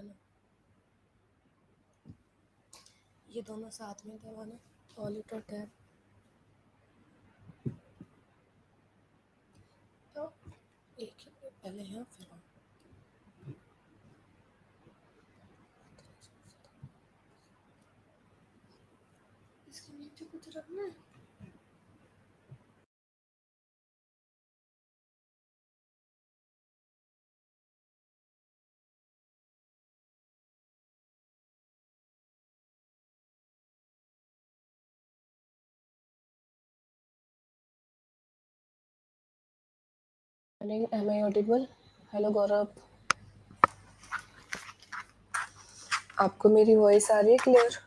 दबाना, ये दोनों साथ में दबाना, ऑलिटर टैब। तो एक ही पहले यहाँ फिर वहाँ। इसके नीचे कुछ रखना है। Am I audible? हेलो गौरव, आपको मेरी वॉइस आ रही है clear?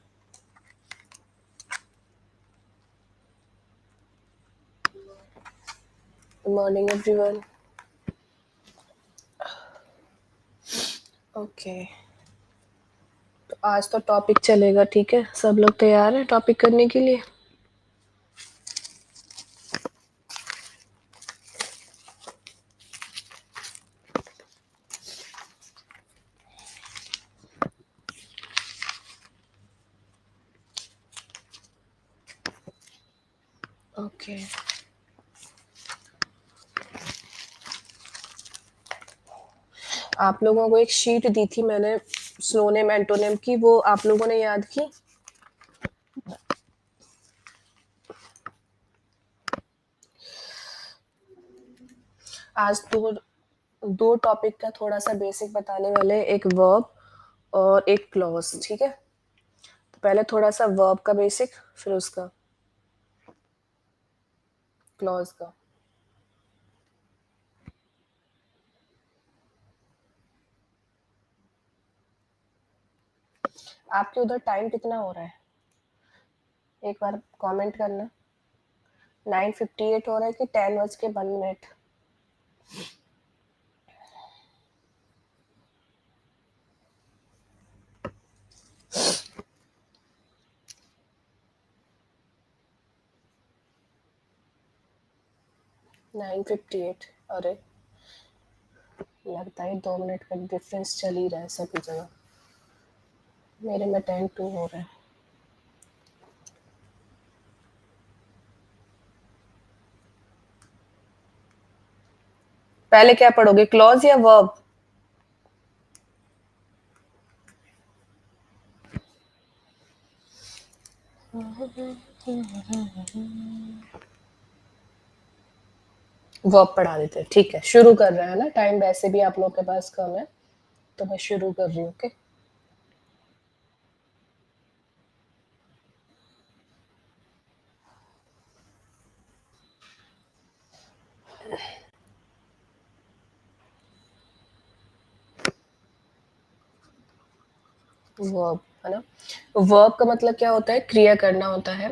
Good morning everyone. Okay, तो आज तो टॉपिक चलेगा, ठीक है? सब लोग तैयार हैं टॉपिक करने के लिए? ओके, आप लोगों को एक शीट दी थी मैंने स्लोनेम एंटोनिम की, वो आप लोगों ने याद की? आज दो टॉपिक का थोड़ा सा बेसिक बताने वाले, एक वर्ब और एक क्लॉज, ठीक है? तो पहले थोड़ा सा वर्ब का बेसिक, फिर उसका क्लॉज का। आपके उधर टाइम कितना हो रहा है? एक बार कमेंट करना। 9:58 हो रहा है कि 10:01? 9:58। अरे लगता है 2 मिनट का डिफरेंस चल ही रहा है सभी जगह। मेरे में 10:02 हो रहा है। पहले क्या पढ़ोगे, क्लॉज या वर्ब? वर्ब पढ़ा देते हैं, ठीक है? शुरू कर रहे हैं ना, टाइम वैसे भी आप लोग के पास कम है, तो मैं शुरू कर रही हूँ। ओके, वर्ब है ना। वर्ब का मतलब क्या होता है? क्रिया करना होता है।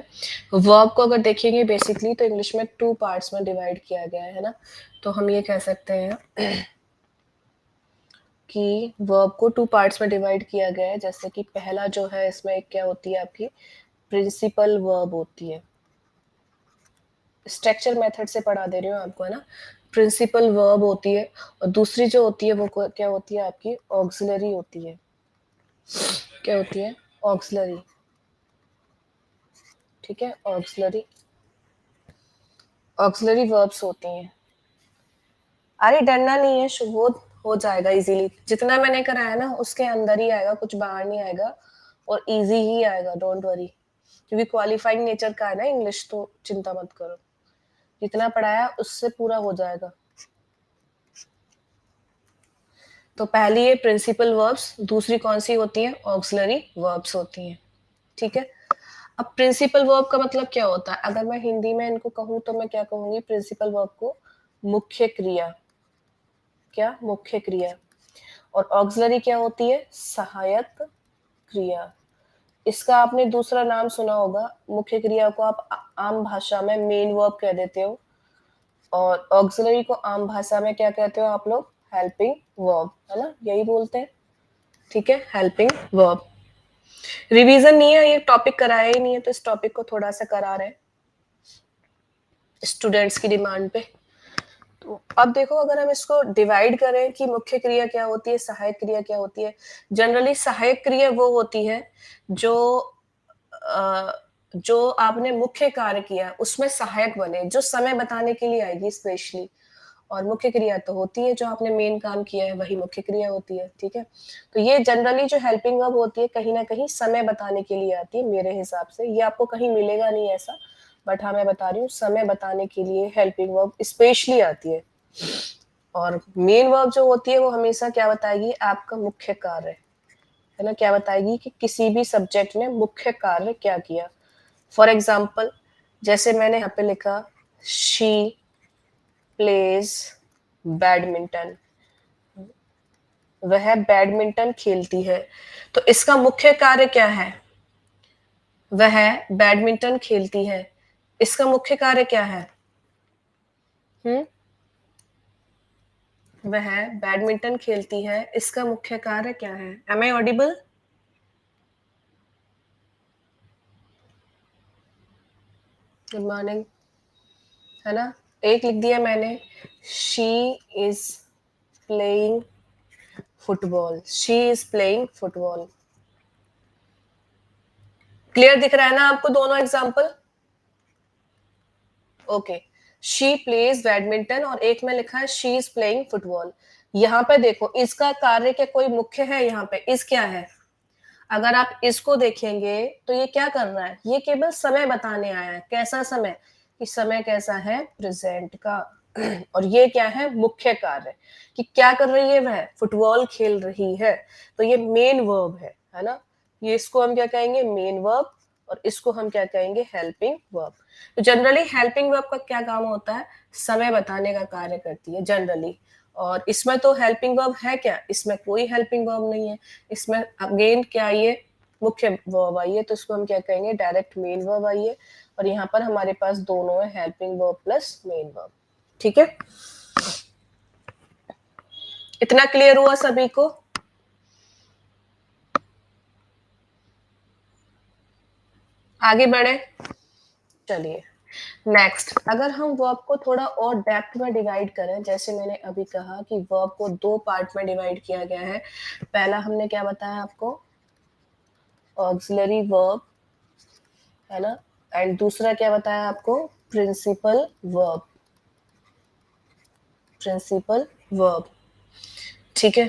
वर्ब को अगर देखेंगे बेसिकली तो इंग्लिश में 2 पार्ट्स में डिवाइड किया गया है ना। तो हम ये कह सकते हैं कि वर्ब को 2 पार्ट्स में डिवाइड किया गया है। जैसे कि पहला जो है, इसमें एक क्या होती है आपकी, प्रिंसिपल वर्ब होती है। स्ट्रक्चर मेथड से पढ़ा दे रही हूँ आपको, है ना। प्रिंसिपल वर्ब होती है, और दूसरी जो होती है वो क्या होती है आपकी, ऑक्सिलरी होती है। क्या होती है? ऑक्सिलरी, ठीक है? ऑक्सिलरी वर्ब्स होती हैं। अरे डरना नहीं है, शुभोध, हो जाएगा इजीली। जितना मैंने कराया ना उसके अंदर ही आएगा, कुछ बाहर नहीं आएगा, और इजी ही आएगा, डोंट वरी। क्योंकि क्वालिफाइंग नेचर का है ना इंग्लिश, तो चिंता मत करो, जितना पढ़ाया उससे पूरा हो जाएगा। तो पहली है प्रिंसिपल वर्ब्स, दूसरी कौन सी होती है? ऑक्सिलरी वर्ब्स होती हैं, ठीक है? अब प्रिंसिपल वर्ब का मतलब क्या होता है? अगर मैं हिंदी में इनको कहूँ तो मैं क्या कहूंगी? प्रिंसिपल वर्ब को मुख्य क्रिया। क्या? मुख्य क्रिया। और ऑक्सिलरी क्या होती है? सहायक क्रिया। इसका आपने दूसरा नाम सुना होगा, मुख्य क्रिया को आप आम भाषा में मेन वर्ब कह देते हो, और ऑक्सिलरी को आम भाषा में क्या कहते हो आप लोग? हेल्पिंग वर्ब, है ना? यही बोलते हैं, ठीक है? Helping verb. रिवीजन नहीं है, ये टॉपिक कराया ही नहीं है, तो इस टॉपिक को थोड़ा सा करा रहे हैं स्टूडेंट्स की डिमांड पे। तो अब देखो, अगर हम इसको डिवाइड करें कि मुख्य क्रिया क्या होती है, सहायक क्रिया क्या होती है। जनरली सहायक क्रिया वो होती है जो जो आपने मुख्य कार्य किया उसमें सहायक बने, जो समय बताने के लिए आएगी स्पेशली। और मुख्य क्रिया तो होती है जो आपने मेन काम किया है, वही मुख्य क्रिया होती है। ठीक है, तो ये जनरली जो हेल्पिंग वर्ब होती है कहीं ना कहीं समय बताने के लिए आती है मेरे हिसाब से। ये आपको कहीं मिलेगा नहीं ऐसा, बट हाँ मैं बता रही हूँ, समय बताने के लिए हेल्पिंग वर्ब स्पेशली आती है। और मेन वर्ब जो होती है वो हमेशा क्या बताएगी, आपका मुख्य कार्य है ना, क्या बताएगी कि किसी भी सब्जेक्ट ने मुख्य कार्य क्या किया। फॉर एग्जाम्पल, जैसे मैंने यहाँ पे लिखा, शी प्लेज बैडमिंटन, वह बैडमिंटन खेलती है। तो इसका मुख्य कार्य क्या है, वह बैडमिंटन खेलती है। इसका मुख्य कार्य क्या है? हम्म, वह बैडमिंटन खेलती है, इसका मुख्य कार्य क्या है? Am I audible? Good morning, है ना। एक लिख दिया मैंने, she is playing football, she is playing football. Clear दिख रहा है ना आपको दोनों example? Okay, she plays badminton और एक में लिखा है शी इज प्लेइंग फुटबॉल। यहाँ पे देखो, इसका कार्य क्या कोई मुख्य है? यहाँ पे इस क्या है? अगर आप इसको देखेंगे तो ये क्या कर रहा है, ये केवल समय बताने आया है। कैसा समय? कि समय कैसा है, प्रेजेंट का। और ये क्या है, मुख्य कार्य, कि क्या कर रही है वह, फुटबॉल खेल रही है। तो ये मेन वर्ब है ना। ये इसको हम क्या कहेंगे, मेन वर्ब। और इसको हम क्या कहेंगे, हेल्पिंग वर्ब। तो जनरली हेल्पिंग वर्ब का क्या काम होता है, समय बताने का कार्य करती है जनरली। और इसमें तो हेल्पिंग वर्ब है क्या, इसमें कोई हेल्पिंग वर्ब नहीं है। इसमें अगेन क्या आई है, मुख्य वर्ब आई है, तो इसको हम क्या कहेंगे, डायरेक्ट मेन वर्ब आई है। और यहाँ पर हमारे पास दोनों है, helping verb plus main verb. ठीक है, इतना क्लियर हुआ सभी को? आगे बढ़े, चलिए नेक्स्ट। अगर हम वर्ब को थोड़ा और डेप्थ में डिवाइड करें, जैसे मैंने अभी कहा कि वर्ब को दो पार्ट में डिवाइड किया गया है। पहला हमने क्या बताया आपको, ऑक्सिलरी वर्ब, है ना। एंड दूसरा क्या बताया आपको, प्रिंसिपल वर्ब, प्रिंसिपल वर्ब। ठीक है,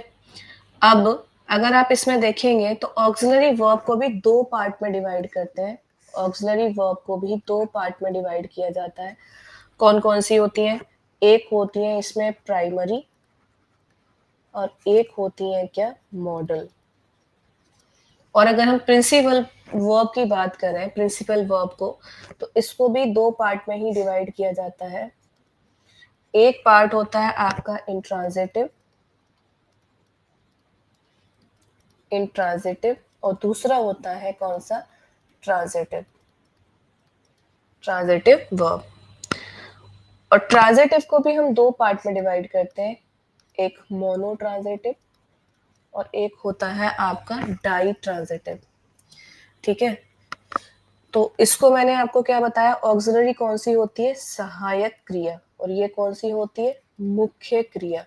अब अगर आप इसमें देखेंगे तो ऑक्सिलरी वर्ब को भी दो पार्ट में डिवाइड करते हैं। ऑक्सिलरी वर्ब को भी दो पार्ट में डिवाइड किया जाता है। कौन कौन सी होती हैं? एक होती है इसमें प्राइमरी, और एक होती है क्या, मॉडल। और अगर हम प्रिंसिपल वर्ब की बात करें, प्रिंसिपल वर्ब को, तो इसको भी दो पार्ट में ही डिवाइड किया जाता है। एक पार्ट होता है आपका इंट्रांजिटिव, इंट्रांजिटिव, और दूसरा होता है कौन सा, ट्रांजिटिव, ट्रांजिटिव वर्ब। और ट्रांजिटिव को भी हम दो पार्ट में डिवाइड करते हैं, एक मोनो ट्रांजिटिव और एक होता है आपका डाई ट्रांजिटिव। ठीक है, तो इसको मैंने आपको क्या बताया, ऑक्सिलरी कौन सी होती है, सहायक क्रिया, और ये कौन सी होती है, मुख्य क्रिया।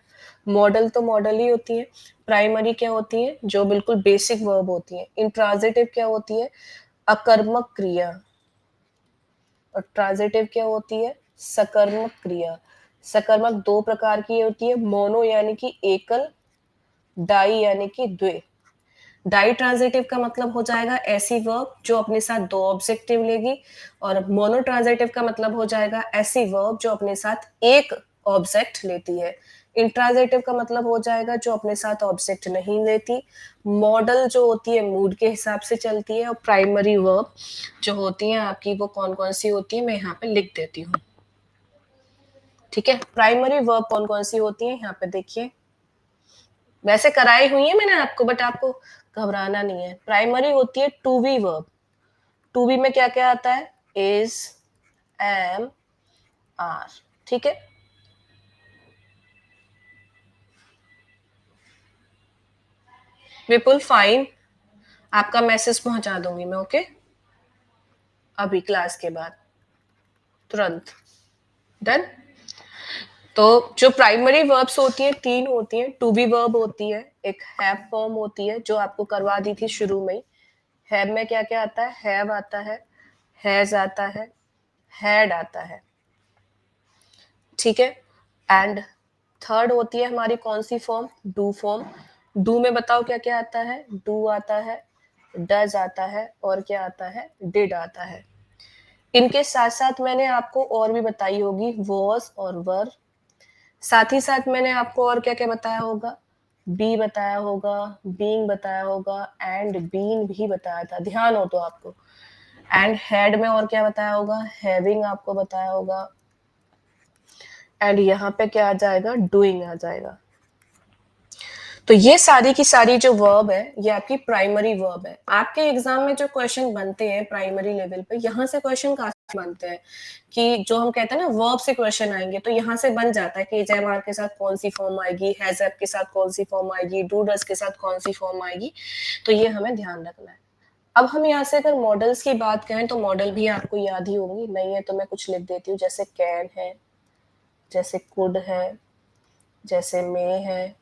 मॉडल तो मॉडल ही होती है। प्राइमरी क्या होती है, जो बिल्कुल बेसिक वर्ब होती है। इंट्रांजिटिव क्या होती है, अकर्मक क्रिया। और ट्रांजिटिव क्या होती है, सकर्मक क्रिया। सकर्मक दो प्रकार की होती है, मोनो यानी कि एकल, डाई यानी कि द्वे। डाई ट्रांजिटिव का मतलब हो जाएगा ऐसी वर्ब जो अपने साथ दो ऑब्जेक्टिव लेगी। और मोनो ट्रांजिटिव का मतलब हो जाएगा ऐसी वर्ब जो अपने साथ एक ऑब्जेक्ट लेती है। इंट्रांजिटिव का मतलब हो जाएगा जो अपने साथ ऑब्जेक्ट नहीं लेती। मॉडल जो होती है मूड के हिसाब से चलती है। और प्राइमरी वर्ब जो होती है आपकी, वो कौन कौन सी होती है, मैं यहाँ पे लिख देती हूँ। ठीक है, प्राइमरी वर्ब कौन कौन सी होती है, यहाँ पे देखिए, वैसे कराई हुई है मैंने आपको, बट आपको घबराना नहीं है। प्राइमरी होती है to be verb. To be में क्या क्या आता है, इज, एम, आर। ठीक है, विपुल फाइन, आपका मैसेज पहुंचा दूंगी मैं, ओके, अभी क्लास के बाद तुरंत। डन। तो जो प्राइमरी वर्ब्स होती हैं 3 होती हैं, टू बी वर्ब होती है, एक हैव फॉर्म होती है जो आपको करवा दी थी शुरू में ही। हैव में क्या क्या आता है? हैव आता है, हैज आता है, हैड आता है, ठीक है। एंड थर्ड होती है हमारी कौन सी फॉर्म? Do form. डू में बताओ क्या क्या आता है? डू आता है, डज आता है, और क्या आता है? डिड आता है। इनके साथ साथ मैंने आपको और भी बताई होगी, वॉज और वर। साथ ही साथ मैंने आपको और क्या क्या बताया होगा? बी बताया होगा, बीइंग बताया होगा, एंड बीन भी बताया था, ध्यान हो तो आपको। एंड हैड में और क्या बताया होगा? हैविंग आपको बताया होगा। एंड यहाँ पे क्या आ जाएगा? डूइंग आ जाएगा। तो ये सारी की सारी जो वर्ब है ये आपकी प्राइमरी वर्ब है। आपके एग्जाम में जो क्वेश्चन बनते हैं प्राइमरी लेवल पे, यहाँ से क्वेश्चन काफी बनते हैं कि जो हम कहते हैं ना वर्ब से क्वेश्चन आएंगे, तो यहाँ से बन जाता है कि एम के साथ कौन सी फॉर्म आएगी, हैज हैव के साथ कौन सी फॉर्म आएगी, डू डज के साथ कौन सी फॉर्म आएगी। तो ये हमें ध्यान रखना है। अब हम यहाँ से अगर मॉडल्स की बात करें तो मॉडल भी आपको याद ही होंगी, नहीं है तो मैं कुछ लिख देती हूँ। जैसे कैन है, जैसे कुड है, जैसे मे है,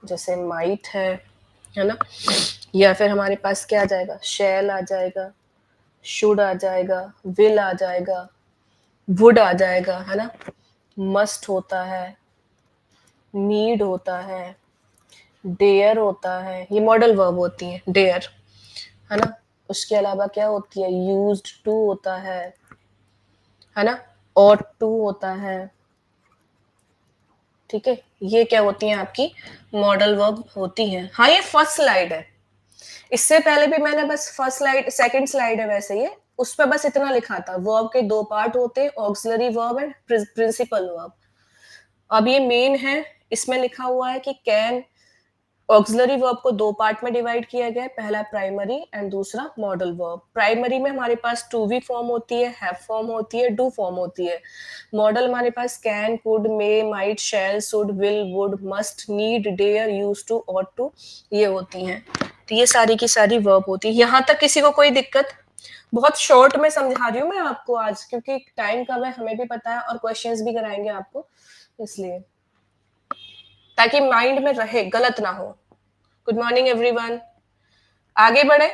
जैसे माइट है ना। या फिर हमारे पास क्या आ जाएगा? शैल आ जाएगा, शुड आ जाएगा, विल आ जाएगा, वुड आ जाएगा, है ना। मस्ट होता है, नीड होता है, डेयर होता है, ये मॉडल वर्ब होती है, डेयर, है ना। उसके अलावा क्या होती है? यूज्ड टू होता है ना। ऑट टू होता है, ठीक है। ये क्या होती हैं? आपकी मॉडल वर्ब होती हैं। हाँ, ये फर्स्ट स्लाइड है। इससे पहले भी मैंने बस फर्स्ट स्लाइड, सेकंड स्लाइड है वैसे ये, उस पर बस इतना लिखा था, वर्ब के दो पार्ट होते हैं, auxiliary verb and principal verb. अब ये मेन है, इसमें लिखा हुआ है कि कैन, ऑक्सिलरी वर्ब को दो पार्ट में डिवाइड किया गया है, पहला प्राइमरी एंड दूसरा मॉडल वर्ब। प्राइमरी में हमारे पास टू बी फॉर्म होती है, हैव फॉर्म होती है, डू फॉर्म होती है। मॉडल हमारे पास can, could, may, might, shall, should, will, would, must, need, dare, used to, ought to, ये होती हैं। तो ये सारी की सारी वर्ब होती है। यहाँ तक किसी को कोई दिक्कत? बहुत शॉर्ट में समझा रही हूँ मैं आपको आज, क्योंकि टाइम कम है, हमें भी पता है, और क्वेश्चंस भी कराएंगे आपको, इसलिए ताकि माइंड में रहे, गलत ना हो। Good morning everyone. आगे बढ़े।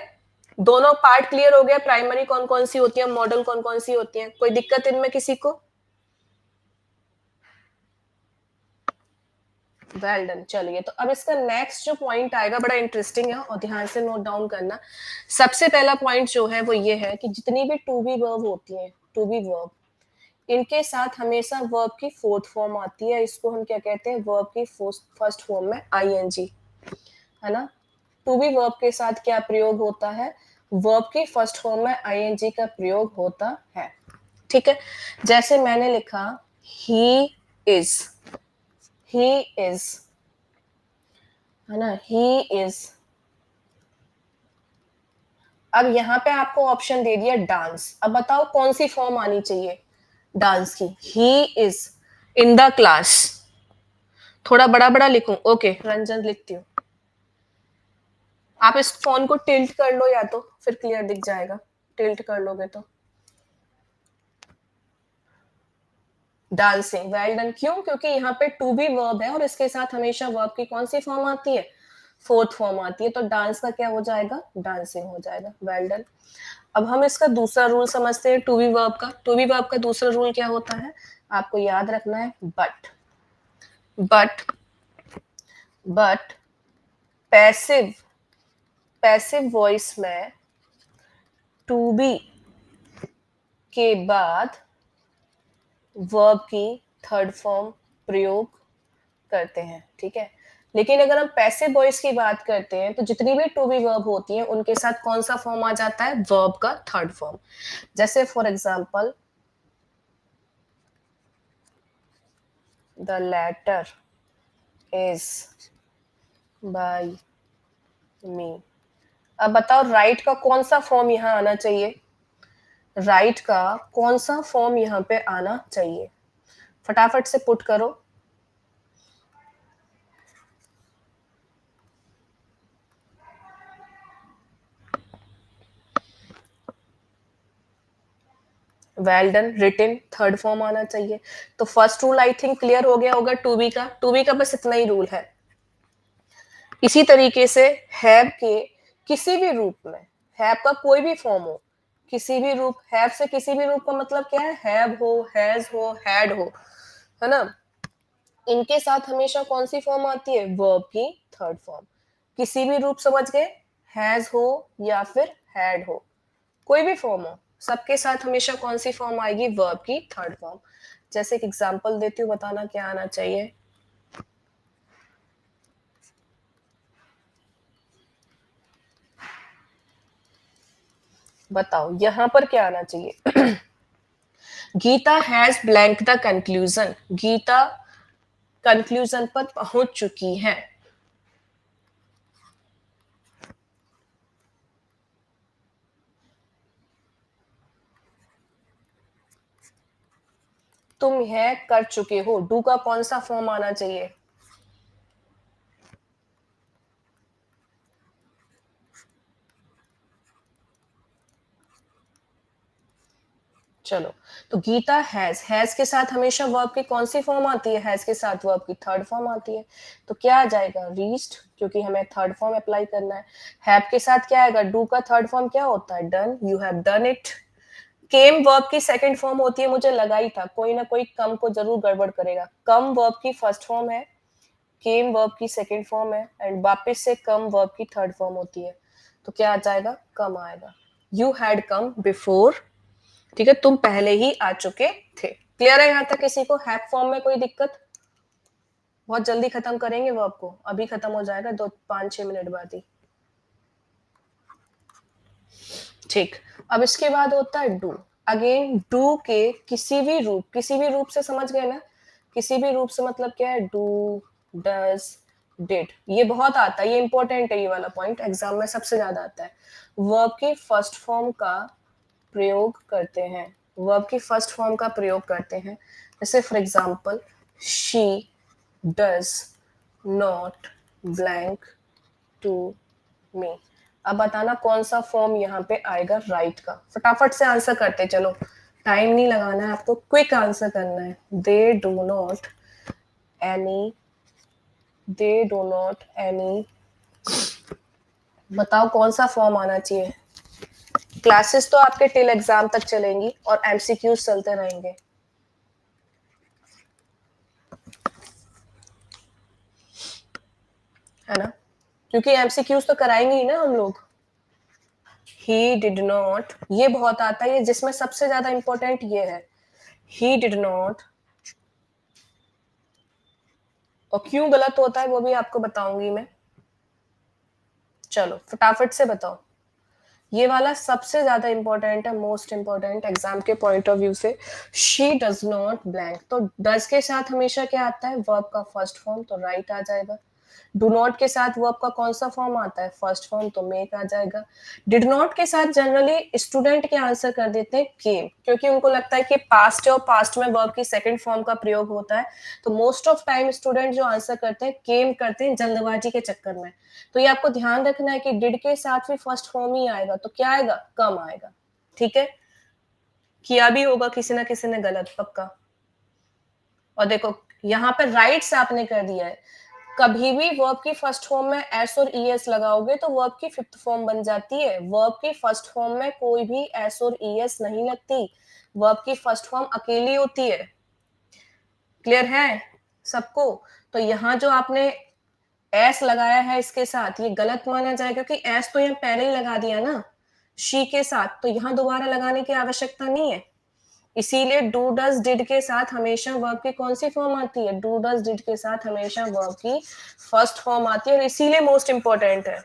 दोनों पार्ट क्लियर हो गया, प्राइमरी कौन कौन सी होती है, मॉडल कौन कौन सी होती है, कोई दिक्कत इनमें किसी को? Well done. चलिए, तो अब इसका नेक्स्ट जो पॉइंट आएगा बड़ा इंटरेस्टिंग है, और ध्यान से नोट डाउन करना। सबसे पहला पॉइंट जो है वो ये है कि जितनी भी टू बी वर्ब होती है, टू बी वर्ब, इनके साथ हमेशा वर्ब की फोर्थ फॉर्म आती है। इसको हम क्या कहते हैं? वर्ब की फर्स्ट फॉर्म में आईएनजी, है ना। टू बी वर्ब के साथ क्या प्रयोग होता है? वर्ब की फर्स्ट फॉर्म में आईएनजी का प्रयोग होता है, ठीक है। जैसे मैंने लिखा ही इज, ही इज, है ना, ही इज। अब यहाँ पे आपको ऑप्शन दे दिया डांस। अब बताओ कौन सी फॉर्म आनी चाहिए डांस की? He is in the class. थोड़ा बड़ा बड़ा लिखूं? ओके रंजन, लिखती हूँ। आप इस फोन को टिल्ट कर लो, या तो फिर क्लियर दिख जाएगा, टिल्ट कर लोगे तो। Dancing, well done. क्यों? क्योंकि यहाँ पे टू बी वर्ब है और इसके साथ हमेशा वर्ब की कौन सी फॉर्म आती है? फोर्थ फॉर्म आती है। तो डांस का क्या हो जाएगा? डांसिंग हो जाएगा, वेल डन। अब हम इसका दूसरा रूल समझते हैं टू बी वर्ब का। टू बी वर्ब का दूसरा रूल क्या होता है? आपको याद रखना है, but. But, but passive, passive voice में टू बी के बाद वर्ब की थर्ड फॉर्म प्रयोग करते हैं, ठीक है। लेकिन अगर हम पैसिव वॉइस की बात करते हैं तो जितनी भी टू बी वर्ब होती हैं उनके साथ कौन सा फॉर्म आ जाता है? वर्ब का थर्ड फॉर्म। जैसे for example, the letter is by me. अब बताओ राइट का कौन सा फॉर्म यहाँ आना चाहिए? राइट का कौन सा फॉर्म यहाँ पे आना चाहिए? फटाफट से पुट करो। Well done, written, third form आना चाहिए। तो first rule I think clear हो गया होगा टू बी का। टू बी का बस इतना ही रूल है। इसी तरीके से हैव के किसी भी रूप में, हैव का कोई भी फॉर्म हो, किसी भी रूप, हैव से किसी भी रूप का मतलब क्या है, हैव हो, हैज हो, हैड हो, है ना। इनके साथ हमेशा कौन सी फॉर्म आती है, वर्ब की थर्ड फॉर्म। किसी भी रूप समझ गए, हैज हो या फिर हैड हो, कोई भी फॉर्म हो, सबके साथ हमेशा कौन सी फॉर्म आएगी, वर्ब की थर्ड फॉर्म। जैसे एक एग्जांपल देती हूँ, बताना क्या आना चाहिए। बताओ यहां पर क्या आना चाहिए। Geeta has blank the conclusion, Geeta conclusion पर पहुंच चुकी है। तुम यह कर चुके हो, डू का कौन सा फॉर्म आना चाहिए। चलो, तो गीता हैज के साथ हमेशा वर्ब की कौन सी फॉर्म आती है, हैज के साथ वर्ब की थर्ड फॉर्म आती है। तो क्या आ जाएगा, रीच्ड, क्योंकि हमें थर्ड फॉर्म अप्लाई करना है। हैव के साथ क्या आएगा, डू का थर्ड फॉर्म क्या होता है, done, you have done it. Came verb की सेकंड फॉर्म होती है, मुझे लगा ही था कोई ना कोई कम को जरूर गड़बड़ करेगा। कम वर्ब की फर्स्ट फॉर्म है, केम वर्ब की सेकंड फॉर्म है, एंड वापस से कम वर्ब की थर्ड फॉर्म होती है। तो क्या आ जाएगा, कम आएगा। यू हैड कम बिफोर, ठीक है, तुम पहले ही आ चुके थे। क्लियर है यहां तक किसी को, हैव फॉर्म में कोई दिक्कत। बहुत जल्दी खत्म करेंगे वर्ब को, अभी खत्म हो जाएगा 2-5-6 मिनट बाद ही। ठीक, अब इसके बाद होता है डू। अगेन डू के किसी भी रूप, किसी भी रूप से समझ गए ना, किसी भी रूप से मतलब क्या है, डू, डज, डिड, ये बहुत आता है, ये इंपॉर्टेंट है, ये वाला पॉइंट एग्जाम में सबसे ज्यादा आता है। वर्ब के फर्स्ट फॉर्म का प्रयोग करते हैं, वर्ब की फर्स्ट फॉर्म का प्रयोग करते हैं। जैसे for example, she does not blank to me. अब बताना कौन सा फॉर्म यहाँ पे आएगा राइट का। फटाफट से आंसर करते चलो, टाइम नहीं लगाना है आपको, क्विक आंसर करना है। They do not any, they do not any, बताओ कौन सा फॉर्म आना चाहिए। क्लासेस तो आपके टिल एग्जाम तक चलेंगी और एमसीक्यूज चलते रहेंगे, है ना, क्योंकि एमसीक्यूज तो कराएंगे ही ना हम लोग। ही डिड नॉट, ये बहुत आता है, ये जिसमें सबसे ज्यादा इंपॉर्टेंट ये है, ही डिड नॉट। और क्यों गलत होता है वो भी आपको बताऊंगी मैं। चलो फटाफट से बताओ, ये वाला सबसे ज्यादा इंपॉर्टेंट है, मोस्ट इंपॉर्टेंट एग्जाम के पॉइंट ऑफ व्यू से। शी डज नॉट ब्लैंक, तो डज के साथ हमेशा क्या आता है, वर्ब का फर्स्ट फॉर्म, तो राइट आ जाएगा। डू नॉट के साथ वर्ब का कौन सा फॉर्म आता है, फर्स्ट फॉर्म, तो मेक आ जाएगा। डिड नॉट के साथ जनरली स्टूडेंट के आंसर कर देते हैं केम, क्योंकि उनको लगता है कि पास्ट है और पास्ट में वर्ब की सेकंड फॉर्म का प्रयोग होता है। तो मोस्ट ऑफ टाइम स्टूडेंट जो आंसर करते हैं केम करते हैं जल्दबाजी के चक्कर में। तो ये आपको ध्यान रखना है कि डिड के साथ भी फर्स्ट फॉर्म ही आएगा, तो क्या आएगा, कम आएगा। ठीक है, किया भी होगा किसी ना किसी ने गलत पक्का। और देखो यहाँ पे राइट से आपने कर दिया है, कभी भी वर्ब की फर्स्ट फॉर्म में एस और ईएस लगाओगे तो वर्ब की फिफ्थ फॉर्म बन जाती है। वर्ब की फर्स्ट फॉर्म में कोई भी एस और ईएस नहीं लगती, वर्ब की फर्स्ट फॉर्म अकेली होती है। क्लियर है सबको। तो यहाँ जो आपने एस लगाया है इसके साथ, ये गलत माना जाएगा, क्योंकि एस तो यहाँ पहले ही लगा दिया ना शी के साथ, तो यहाँ दोबारा लगाने की आवश्यकता नहीं है। इसीलिए डू डज डिड के साथ हमेशा वर्ब की कौन सी फॉर्म आती है, डू डज डिड के साथ हमेशा वर्ब की फर्स्ट फॉर्म आती है, और इसीलिए मोस्ट इंपॉर्टेंट है।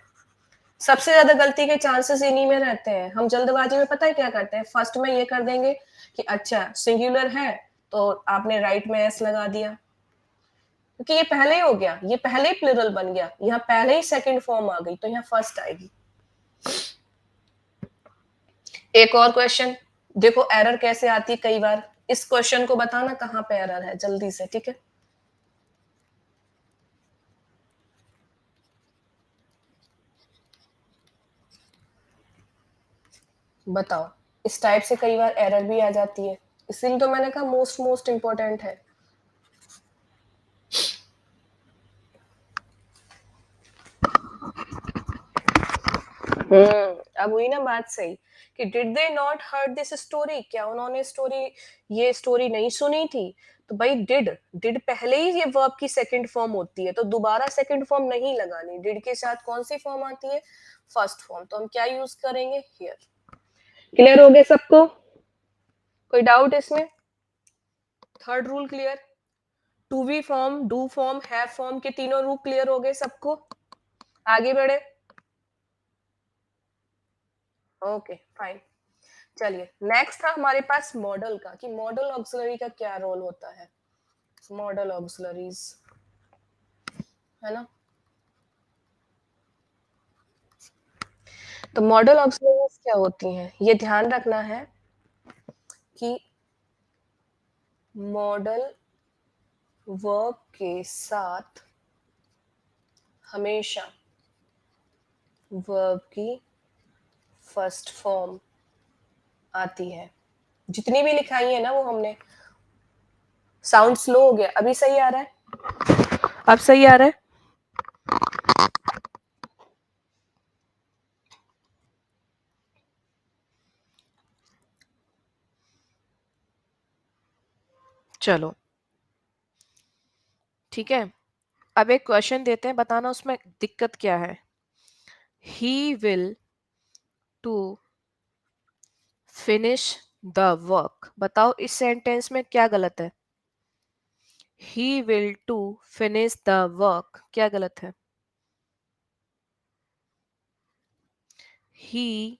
सबसे ज्यादा गलती के चांसेस इन्हीं में रहते हैं। हम जल्दबाजी में पता है क्या करते हैं, फर्स्ट में ये कर देंगे कि अच्छा सिंगुलर है तो आपने राइट में एस लगा दिया, क्योंकि ये पहले ही हो गया, ये पहले ही प्लूरल बन गया, यहाँ पहले ही सेकंड फॉर्म आ गई, तो यहाँ फर्स्ट आएगी। एक और क्वेश्चन देखो, एरर कैसे आती है कई बार, इस क्वेश्चन को बताना कहाँ पे एरर है जल्दी से, ठीक है। बताओ इस टाइप से कई बार एरर भी आ जाती है, इसीलिए तो मैंने कहा मोस्ट इम्पोर्टेंट है। अब हुई ना बात सही कि did they not heard this story, क्या उन्होंने ये स्टोरी नहीं सुनी थी? तो भाई डिड पहले ही ये वर्ब की सेकंड फॉर्म होती है, तो दोबारा सेकंड फॉर्म नहीं लगानी। डिड के साथ कौन सी फॉर्म आती है? First form. तो हम क्या यूज करेंगे हियर। क्लियर हो गए सबको? कोई डाउट इसमें? Third rule clear? To be form, do form, have form के तीनों रूल क्लियर हो गए सबको? आगे बढ़े? Okay fine. चलिए नेक्स्ट था हमारे पास मॉडल का, कि मॉडल ऑक्सिलरी का क्या रोल होता है। मॉडल ऑक्सिलरीज, है ना? तो मॉडल ऑक्सिलरीज क्या होती हैं, ये ध्यान रखना है कि मॉडल वर्ब के साथ हमेशा वर्ब की फर्स्ट फॉर्म आती है। जितनी भी लिखाई है ना वो हमने। साउंड स्लो हो गया, अभी सही आ रहा है? अब सही आ रहा है? चलो ठीक है, अब एक क्वेश्चन देते हैं, बताना उसमें दिक्कत क्या है। He will to finish the work, बताओ इस सेंटेंस में क्या गलत है? He will to finish the work, क्या गलत है? He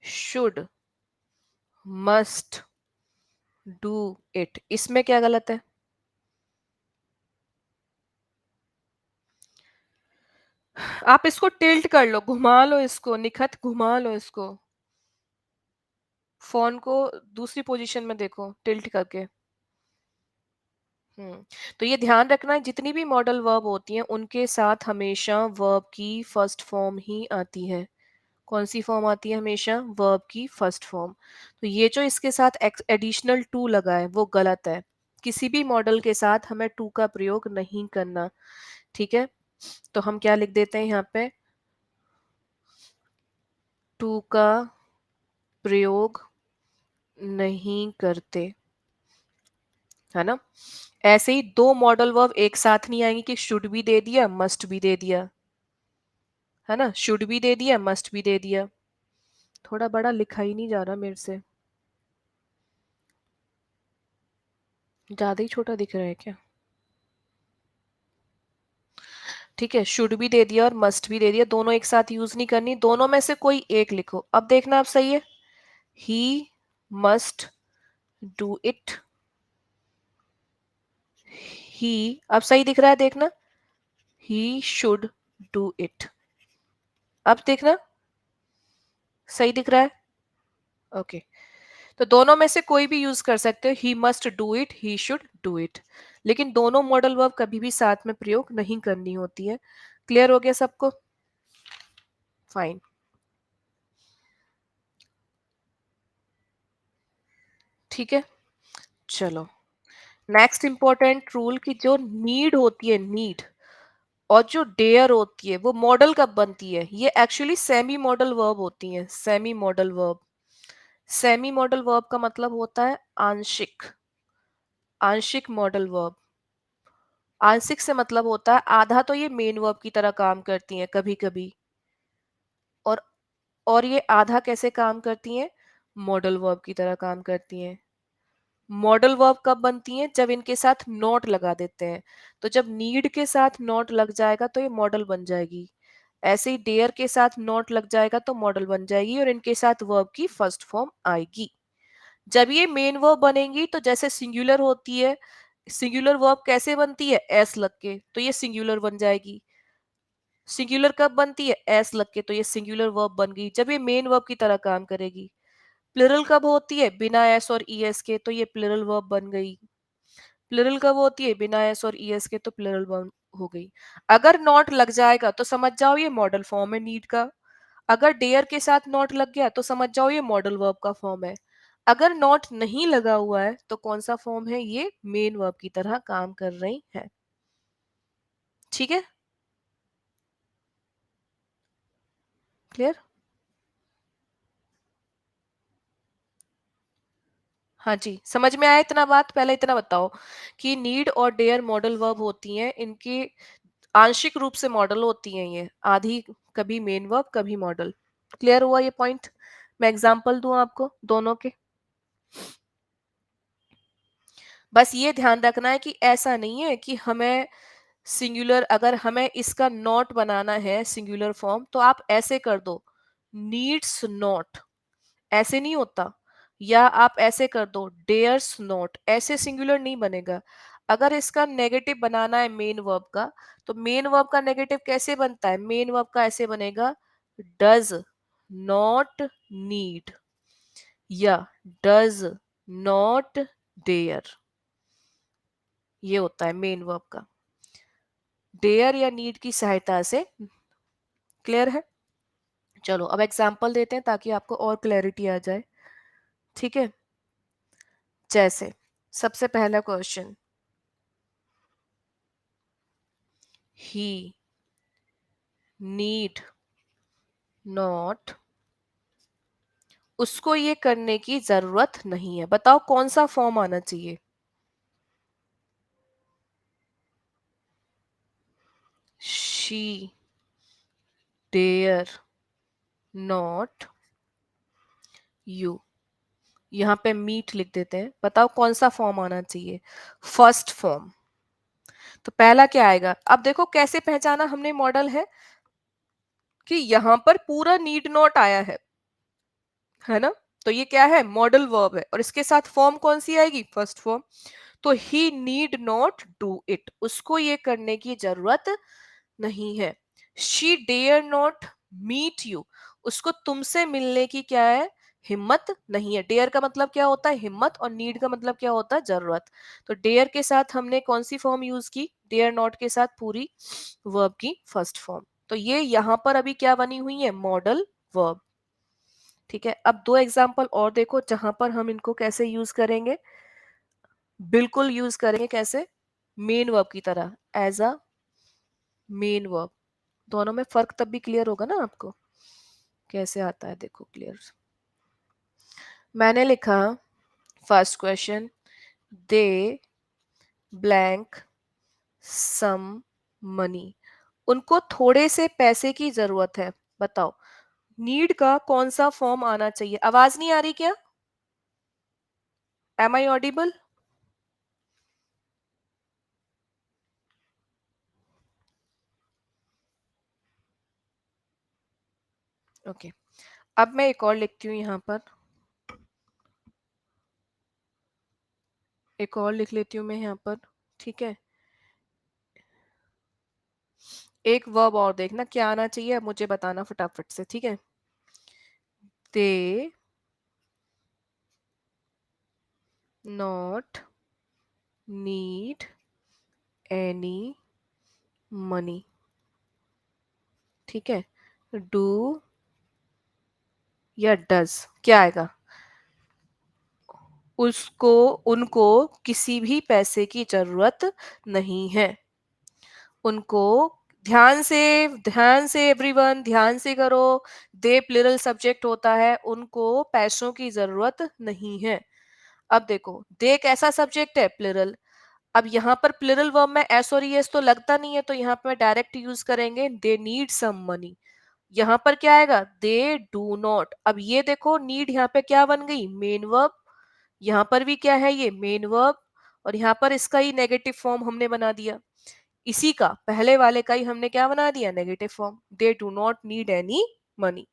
should must do it, इसमें क्या गलत है? आप इसको टिल्ट कर लो, घुमा लो इसको, निखत घुमा लो इसको, फोन को दूसरी पोजीशन में देखो टिल्ट करके। तो ये ध्यान रखना है, जितनी भी मॉडल वर्ब होती हैं उनके साथ हमेशा वर्ब की फर्स्ट फॉर्म ही आती है। कौन सी फॉर्म आती है हमेशा? वर्ब की फर्स्ट फॉर्म। तो ये जो इसके साथ एडिशनल टू लगा है वो गलत है। किसी भी मॉडल के साथ हमें टू का प्रयोग नहीं करना, ठीक है? तो हम क्या लिख देते हैं यहाँ पे? टू का प्रयोग नहीं करते, है ना? ऐसे ही दो मॉडल वर्ब एक साथ नहीं आएंगे कि शुड भी दे दिया, मस्ट भी दे दिया, है ना? शुड भी दे दिया, मस्ट भी दे दिया। थोड़ा बड़ा लिखा ही नहीं जा रहा मेरे से, ज्यादा ही छोटा दिख रहा है क्या? ठीक है, शुड भी दे दिया और मस्ट भी दे दिया, दोनों एक साथ यूज नहीं करनी, दोनों में से कोई एक लिखो। अब देखना आप सही है, ही मस्ट डू इट, ही, अब सही दिख रहा है देखना, ही शुड डू इट, अब देखना सही दिख रहा है? ओके, तो दोनों में से कोई भी यूज कर सकते हो, he must do it, he should do it, लेकिन दोनों मॉडल वर्ब कभी भी साथ में प्रयोग नहीं करनी होती है। क्लियर हो गया सबको? फाइन। ठीक है, चलो नेक्स्ट इंपॉर्टेंट रूल, की जो नीड होती है, नीड, और जो डेयर होती है वो मॉडल कब बनती है? ये एक्चुअली सेमी मॉडल वर्ब होती हैं, semi modal verb. Semi modal verb का मतलब होता है आंशिक, आंशिक मॉडल वर्ब। आंशिक से मतलब होता है आधा तो ये मेन वर्ब की तरह काम करती हैं कभी कभी, और और ये आधा कैसे काम करती हैं? मॉडल वर्ब की तरह काम करती हैं। मॉडल वर्ब कब बनती हैं? जब इनके साथ नॉट लगा देते हैं। तो जब नीड के साथ नॉट लग जाएगा तो ये मॉडल बन जाएगी, ऐसे ही डेयर के साथ नॉट लग जाएगा तो मॉडल बन जाएगी, और इनके साथ वर्ब की फर्स्ट फॉर्म आएगी। जब ये मेन वर्ब बनेंगी तो जैसे सिंगुलर होती है, सिंगुलर वर्ब कैसे बनती है? एस लग के, तो ये सिंगुलर बन जाएगी। सिंगुलर कब बनती है? एस लग के, तो ये सिंगुलर वर्ब बन गई जब ये मेन वर्ब की तरह काम करेगी। प्लुरल कब होती है? बिना एस और ईएस के, तो ये प्लुरल वर्ब बन गई। प्लुरल कब होती है? बिना एस और ईएस के, तो प्लुरल वर्ब हो गई। अगर नॉट लग जाएगा तो समझ जाओ ये मॉडल फॉर्म है नीड का। अगर डेयर के साथ नॉट लग गया तो समझ जाओ ये मॉडल वर्ब का फॉर्म है। अगर नॉट नहीं लगा हुआ है तो कौन सा फॉर्म है, ये मेन वर्ब की तरह काम कर रही है। ठीक है, क्लियर? हाँ जी, समझ में आया इतना बात? पहले इतना बताओ कि नीड और डेयर मॉडल वर्ब होती हैं, इनकी आंशिक रूप से मॉडल होती हैं ये, आधी कभी मेन वर्ब कभी मॉडल। क्लियर हुआ ये पॉइंट? मैं एग्जांपल दूं आपको दोनों के। बस ये ध्यान रखना है कि ऐसा नहीं है कि हमें सिंगुलर, अगर हमें इसका नॉट बनाना है सिंगुलर फॉर्म तो आप ऐसे कर दो, नीड्स नॉट, ऐसे नहीं होता। या आप ऐसे कर दो, डेयर्स नॉट, ऐसे सिंगुलर नहीं बनेगा। अगर इसका नेगेटिव बनाना है मेन वर्ब का, तो मेन वर्ब का नेगेटिव कैसे बनता है? मेन वर्ब का ऐसे बनेगा, डज नॉट नीड या डज नॉट डेयर, ये होता है मेन वर्ब का, डेयर या नीड की सहायता से। क्लियर है? चलो अब एग्जाम्पल देते हैं ताकि आपको और क्लैरिटी आ जाए। ठीक है, जैसे सबसे पहला क्वेश्चन, ही नीड नॉट, उसको ये करने की जरूरत नहीं है। बताओ कौन सा फॉर्म आना चाहिए? शी डेयर नॉट यू, यहाँ पे मीट लिख देते हैं। बताओ कौन सा फॉर्म आना चाहिए? First form. तो पहला क्या आएगा? अब देखो कैसे पहचाना हमने मॉडल है, कि यहां पर पूरा नीड नॉट आया है ना? तो ये क्या है? मॉडल वर्ब है, और इसके साथ फॉर्म कौन सी आएगी? First form. तो he need not do it, उसको ये करने की जरूरत नहीं है। She dare not meet you, उसको तुमसे मिलने की क्या है? हिम्मत नहीं है। डेयर का मतलब क्या होता है? हिम्मत। और नीड का मतलब क्या होता है? जरूरत। तो डेयर के साथ हमने कौन सी फॉर्म यूज की? डेयर नॉट के साथ पूरी वर्ब की फर्स्ट फॉर्म। तो ये यहां पर अभी क्या बनी हुई है? Modal verb. ठीक है, अब दो एग्जांपल और देखो जहां पर हम इनको कैसे यूज करेंगे। बिल्कुल यूज करेंगे कैसे? मेन वर्ब की तरह, एज अ मेन वर्ब। दोनों में फर्क तब भी क्लियर होगा ना आपको, कैसे आता है देखो क्लियर। मैंने लिखा फर्स्ट क्वेश्चन, दे ब्लैंक सम मनी, उनको थोड़े से पैसे की जरूरत है। बताओ नीड का कौन सा फॉर्म आना चाहिए? आवाज नहीं आ रही क्या? M I Audible? ओके, अब मैं एक और लिखती हूँ यहाँ पर, एक और लिख लेती हूँ मैं यहाँ पर। ठीक है, एक वर्ब और देखना क्या आना चाहिए, अब मुझे बताना फटाफट से। ठीक है, they not need any money. ठीक है, डू या डज क्या आएगा? उसको, उनको किसी भी पैसे की जरूरत नहीं है। उनको, ध्यान से एवरीवन, ध्यान से करो, दे प्लूरल सब्जेक्ट होता है, उनको पैसों की जरूरत नहीं है। अब देखो दे एक ऐसा सब्जेक्ट है प्लूरल, अब यहाँ पर प्लूरल वर्ब में एस और ईएस तो लगता नहीं है, तो यहाँ पे डायरेक्ट यूज करेंगे, दे नीड सम मनी। यहाँ पर क्या आएगा? They do not. अब ये देखो नीड यहाँ पे क्या बन गई? Main verb. यहाँ पर भी क्या है? ये मेन वर्ब। और यहाँ पर इसका ही नेगेटिव फॉर्म हमने बना दिया, इसी का पहले वाले का ही हमने क्या बना दिया? Negative form, they do not need any money.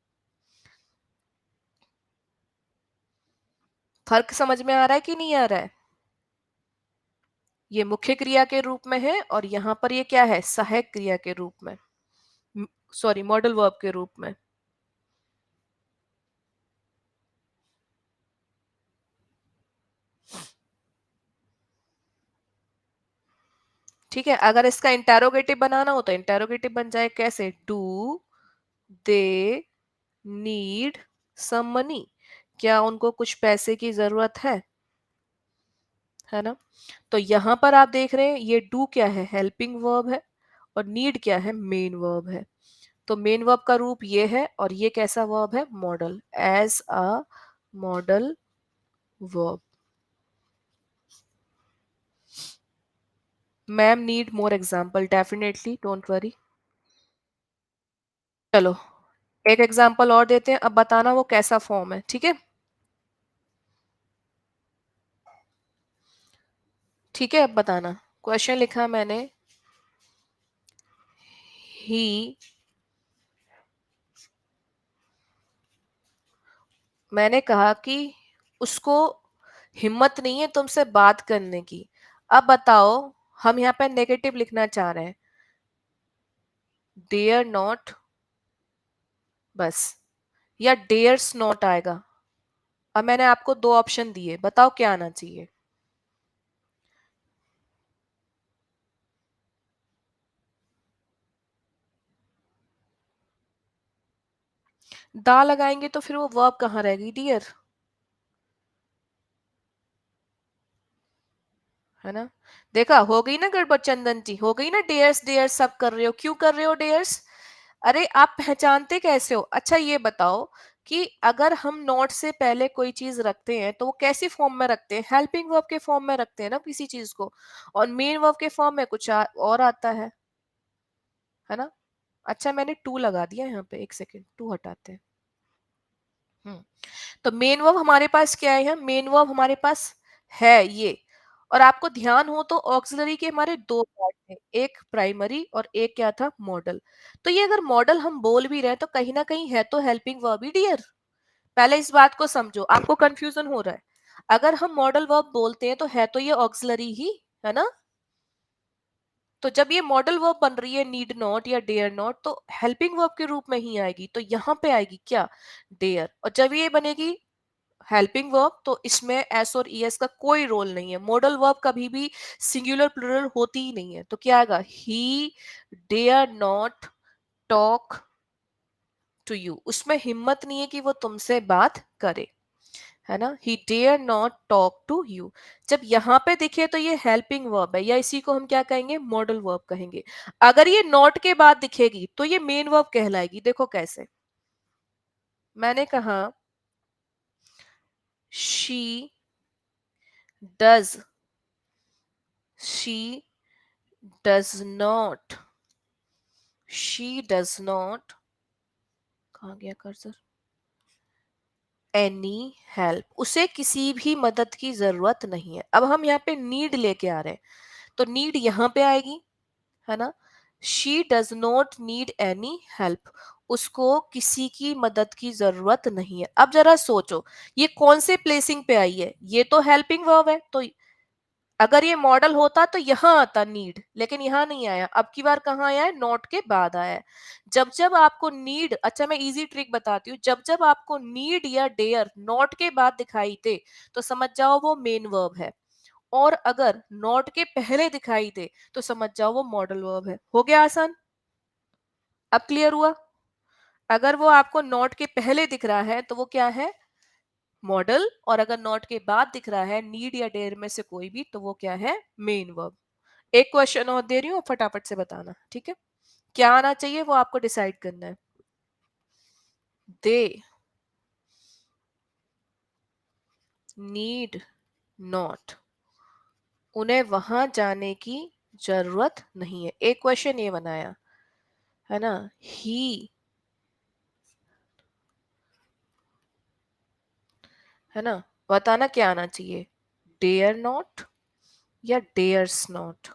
फर्क समझ में आ रहा है कि नहीं आ रहा है? ये मुख्य क्रिया के रूप में है, और यहाँ पर ये क्या है? सहायक क्रिया के रूप में, सॉरी मॉडल वर्ब के रूप में। ठीक है, अगर इसका इंटेरोगेटिव बनाना हो तो इंटेरोगेटिव बन जाए कैसे? Do they need some money, क्या उनको कुछ पैसे की जरूरत है ना। तो यहां पर आप देख रहे हैं ये डू क्या है, हेल्पिंग वर्ब है, और नीड क्या है, मेन वर्ब है। तो मेन वर्ब का रूप ये है, और ये कैसा वर्ब है, modal, as a modal verb. Ma'am need more example, definitely, don't worry. चलो एक एग्जाम्पल और देते हैं, अब बताना वो कैसा फॉर्म है, ठीक है। ठीक है, अब बताना। क्वेश्चन लिखा मैंने, ही, मैंने कहा कि उसको हिम्मत नहीं है तुमसे बात करने की। अब बताओ, हम यहाँ पे नेगेटिव लिखना चाह रहे हैं, डेयर नॉट, बस, या डेयर्स नॉट आएगा। अब मैंने आपको दो ऑप्शन दिए, बताओ क्या आना चाहिए। दा लगाएंगे तो फिर वो वर्ब कहाँ रहेगी, डियर, है ना। देखा, हो गई ना गड़बड़ चंदन जी, हो गई ना, डेयर्स डेयर्स सब कर रहे हो, क्यों कर रहे हो डेयर्स। अरे आप पहचानते कैसे हो। अच्छा ये बताओ कि अगर हम नॉट से पहले कोई चीज रखते हैं तो वो कैसी फॉर्म में रखते हैं, हेल्पिंग वर्ब के फॉर्म में रखते हैं ना किसी चीज को, और मेन वर्ब के फॉर्म में कुछ और आता है ना। अच्छा मैंने टू लगा दिया यहाँ पे, एक सेकेंड, टू हटाते हैं। हम्म, तो मेन वर्ब हमारे पास क्या है, मेन वर्ब हमारे पास है ये। और आपको ध्यान हो तो ऑक्सिलरी के हमारे दो पार्ट हैं, एक प्राइमरी और एक क्या था, मॉडल। तो ये अगर मॉडल हम बोल भी रहे हैं तो कहीं ना कहीं है तो हेल्पिंग वर्ब ही डियर। पहले इस बात को समझो, आपको कंफ्यूजन हो रहा है। अगर हम मॉडल वर्ब बोलते हैं तो है तो ये ऑक्सिलरी ही, है ना। तो जब ये मॉडल वर्ब बन रही है नीड नॉट या डेयर नॉट, तो हेल्पिंग वर्ब के रूप में ही आएगी। तो यहाँ पे आएगी क्या, डेयर। और जब ये बनेगी हेल्पिंग वर्ब तो इसमें एस और ईएस का कोई रोल नहीं है। मॉडल वर्ब कभी भी सिंगुलर प्लूरल होती ही नहीं है। तो क्या आएगा, he dare not talk to you, उसमें हिम्मत नहीं है कि वो तुमसे बात करे, है ना। He dare not talk to you. जब यहाँ पे दिखे तो ये हेल्पिंग वर्ब है, या इसी को हम क्या कहेंगे, मॉडल वर्ब कहेंगे। अगर ये नॉट के बाद दिखेगी तो ये मेन वर्ब कहलाएगी। देखो कैसे, मैंने कहा she does, she does not, she does not, कहाँ गया कर्सर, एनी हेल्प, उसे किसी भी मदद की जरूरत नहीं है। अब हम यहाँ पे नीड लेके आ रहे हैं, तो नीड यहाँ पे आएगी, है ना। She does not need any help, उसको किसी की मदद की जरूरत नहीं है। अब जरा सोचो, ये कौन से प्लेसिंग पे आई है, ये तो हेल्पिंग वर्ब है। तो अगर ये मॉडल होता तो यहां आता नीड, लेकिन यहां नहीं आया। अब की बार कहाँ आया है, नॉट के बाद आया है। जब जब आपको नीड, अच्छा मैं इजी ट्रिक बताती हूँ, जब जब आपको नीड या डेयर नॉट के बाद दिखाई दे तो समझ जाओ वो मेन वर्ब है, और अगर नॉट के पहले दिखाई दे तो समझ जाओ वो मॉडल वर्ब है। हो गया आसान, अब क्लियर हुआ। अगर वो आपको नॉट के पहले दिख रहा है तो वो क्या है, मॉडल, और अगर नॉट के बाद दिख रहा है नीड या डेयर में से कोई भी तो वो क्या है, मेन वर्ब। एक क्वेश्चन और दे रही हूँ, फटाफट से बताना, ठीक है। क्या आना चाहिए वो आपको डिसाइड करना है। दे नीड नॉट, उन्हें वहां जाने की जरूरत नहीं है। एक क्वेश्चन ये बनाया, है ना, ही, है ना। बताना क्या आना चाहिए, डेयर नॉट या डेयर्स नॉट।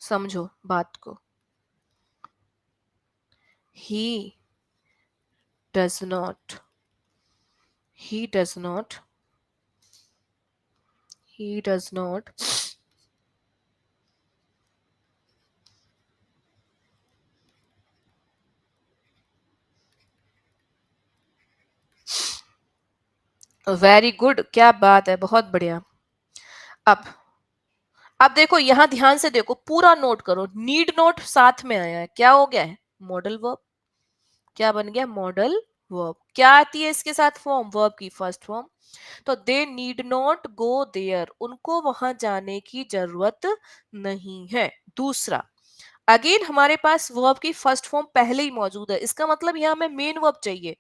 समझो बात को, ही does not, he does not, he does not very good, क्या बात है, बहुत बढ़िया। अब अब देखो यहां ध्यान से देखो, पूरा नोट करो, नीड नोट साथ में आया है, क्या हो गया है, मॉडल वर्ब। क्या बन गया? Modal verb. क्या आती है इसके साथ फॉर्म? वर्ब की फर्स्ट फॉर्म। तो they need not go there, उनको वहां जाने की जरूरत नहीं है। दूसरा, अगेन हमारे पास वर्ब की फर्स्ट फॉर्म पहले ही मौजूद है, इसका मतलब यहाँ हमें मेन वर्ब चाहिए,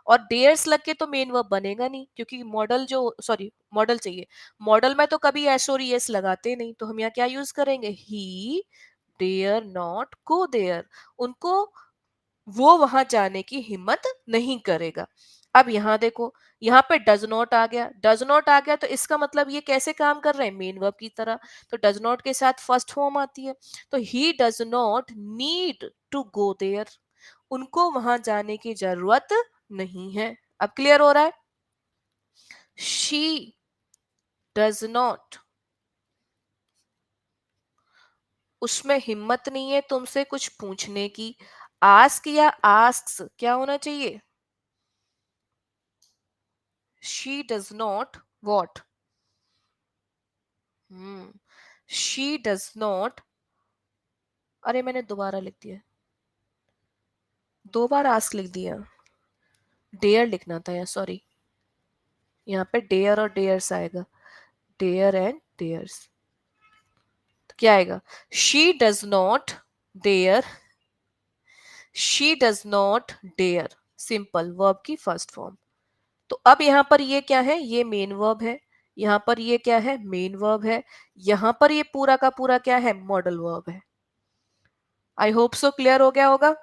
और डेयर्स लग के तो मेन वर्ब बनेगा नहीं, क्योंकि मॉडल जो सॉरी मॉडल चाहिए, मॉडल में तो कभी एस और एस लगाते नहीं, तो हम यहाँ क्या यूज करेंगे? He dare not go there, उनको वो वहां जाने की हिम्मत नहीं करेगा। अब यहाँ देखो, यहाँ पे डज नॉट आ गया, डज नॉट आ गया तो इसका मतलब ये कैसे काम कर रहे हैं? मेन वर्ब की तरह। तो डज नॉट के साथ फर्स्ट फॉर्म आती है, तो he does not need to go there, उनको वहां जाने की जरूरत नहीं है। अब क्लियर हो रहा है? शी डज नॉट, उसमें हिम्मत नहीं है तुमसे कुछ पूछने की। आस्क या आस्क्स क्या होना चाहिए? She does not what? She does not, अरे मैंने दोबारा लिख दिया, दो बार आस्क लिख दिया, डेयर लिखना था यार, सॉरी। यहाँ पे डेयर और डेयर्स आएगा, डेयर एंड डेयर्स। तो क्या आएगा? She does not dare, she does not dare, simple verb की फर्स्ट फॉर्म। तो अब यहाँ पर ये क्या है? ये मेन वर्ब है, यहाँ पर ये क्या है? मेन वर्ब है, यहाँ पर ये पूरा का पूरा क्या है? मॉडल वर्ब है। आई होप सो क्लियर हो गया होगा।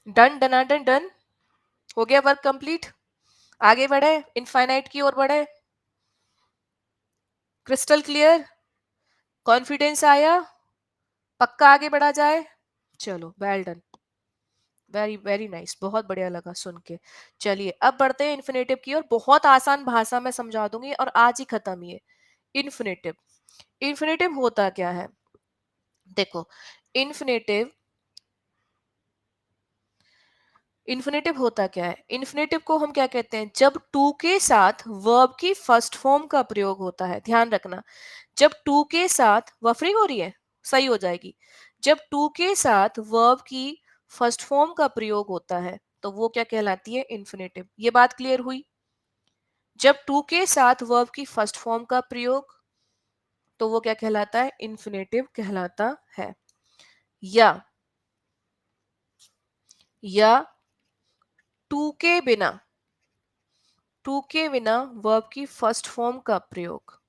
डन डनाडन डन, हो गया वर्क कंप्लीट। आगे बढ़े, इनफाइनाइट की ओर बढ़े। Crystal clear? कॉन्फिडेंस आया? पक्का आगे बढ़ा जाए? चलो well done, very very nice, बहुत बढ़िया लगा सुन के। चलिए अब बढ़ते हैं इन्फिनेटिव की ओर, बहुत आसान भाषा में समझा दूंगी और आज ही खत्म ये। इन्फिनेटिव, इन्फिनेटिव होता क्या है? देखो, इन्फिनेटिव, इन्फिनेटिव होता क्या है? इन्फिनेटिव को हम क्या कहते हैं? जब टू के साथ वर्ब की फर्स्ट फॉर्म का प्रयोग होता है। ध्यान रखना, जब टू के साथ, वफरिंग हो रही है, सही हो जाएगी। जब टू के साथ वर्ब की फर्स्ट फॉर्म का प्रयोग होता है तो वो क्या कहलाती है? इन्फिनेटिव। ये बात क्लियर हुई? जब टू के साथ वर्ब की फर्स्ट फॉर्म का प्रयोग, तो वो क्या कहलाता है? इन्फिनेटिव कहलाता है। या टू के बिना, टू के बिना वर्ब की फर्स्ट फॉर्म का प्रयोग,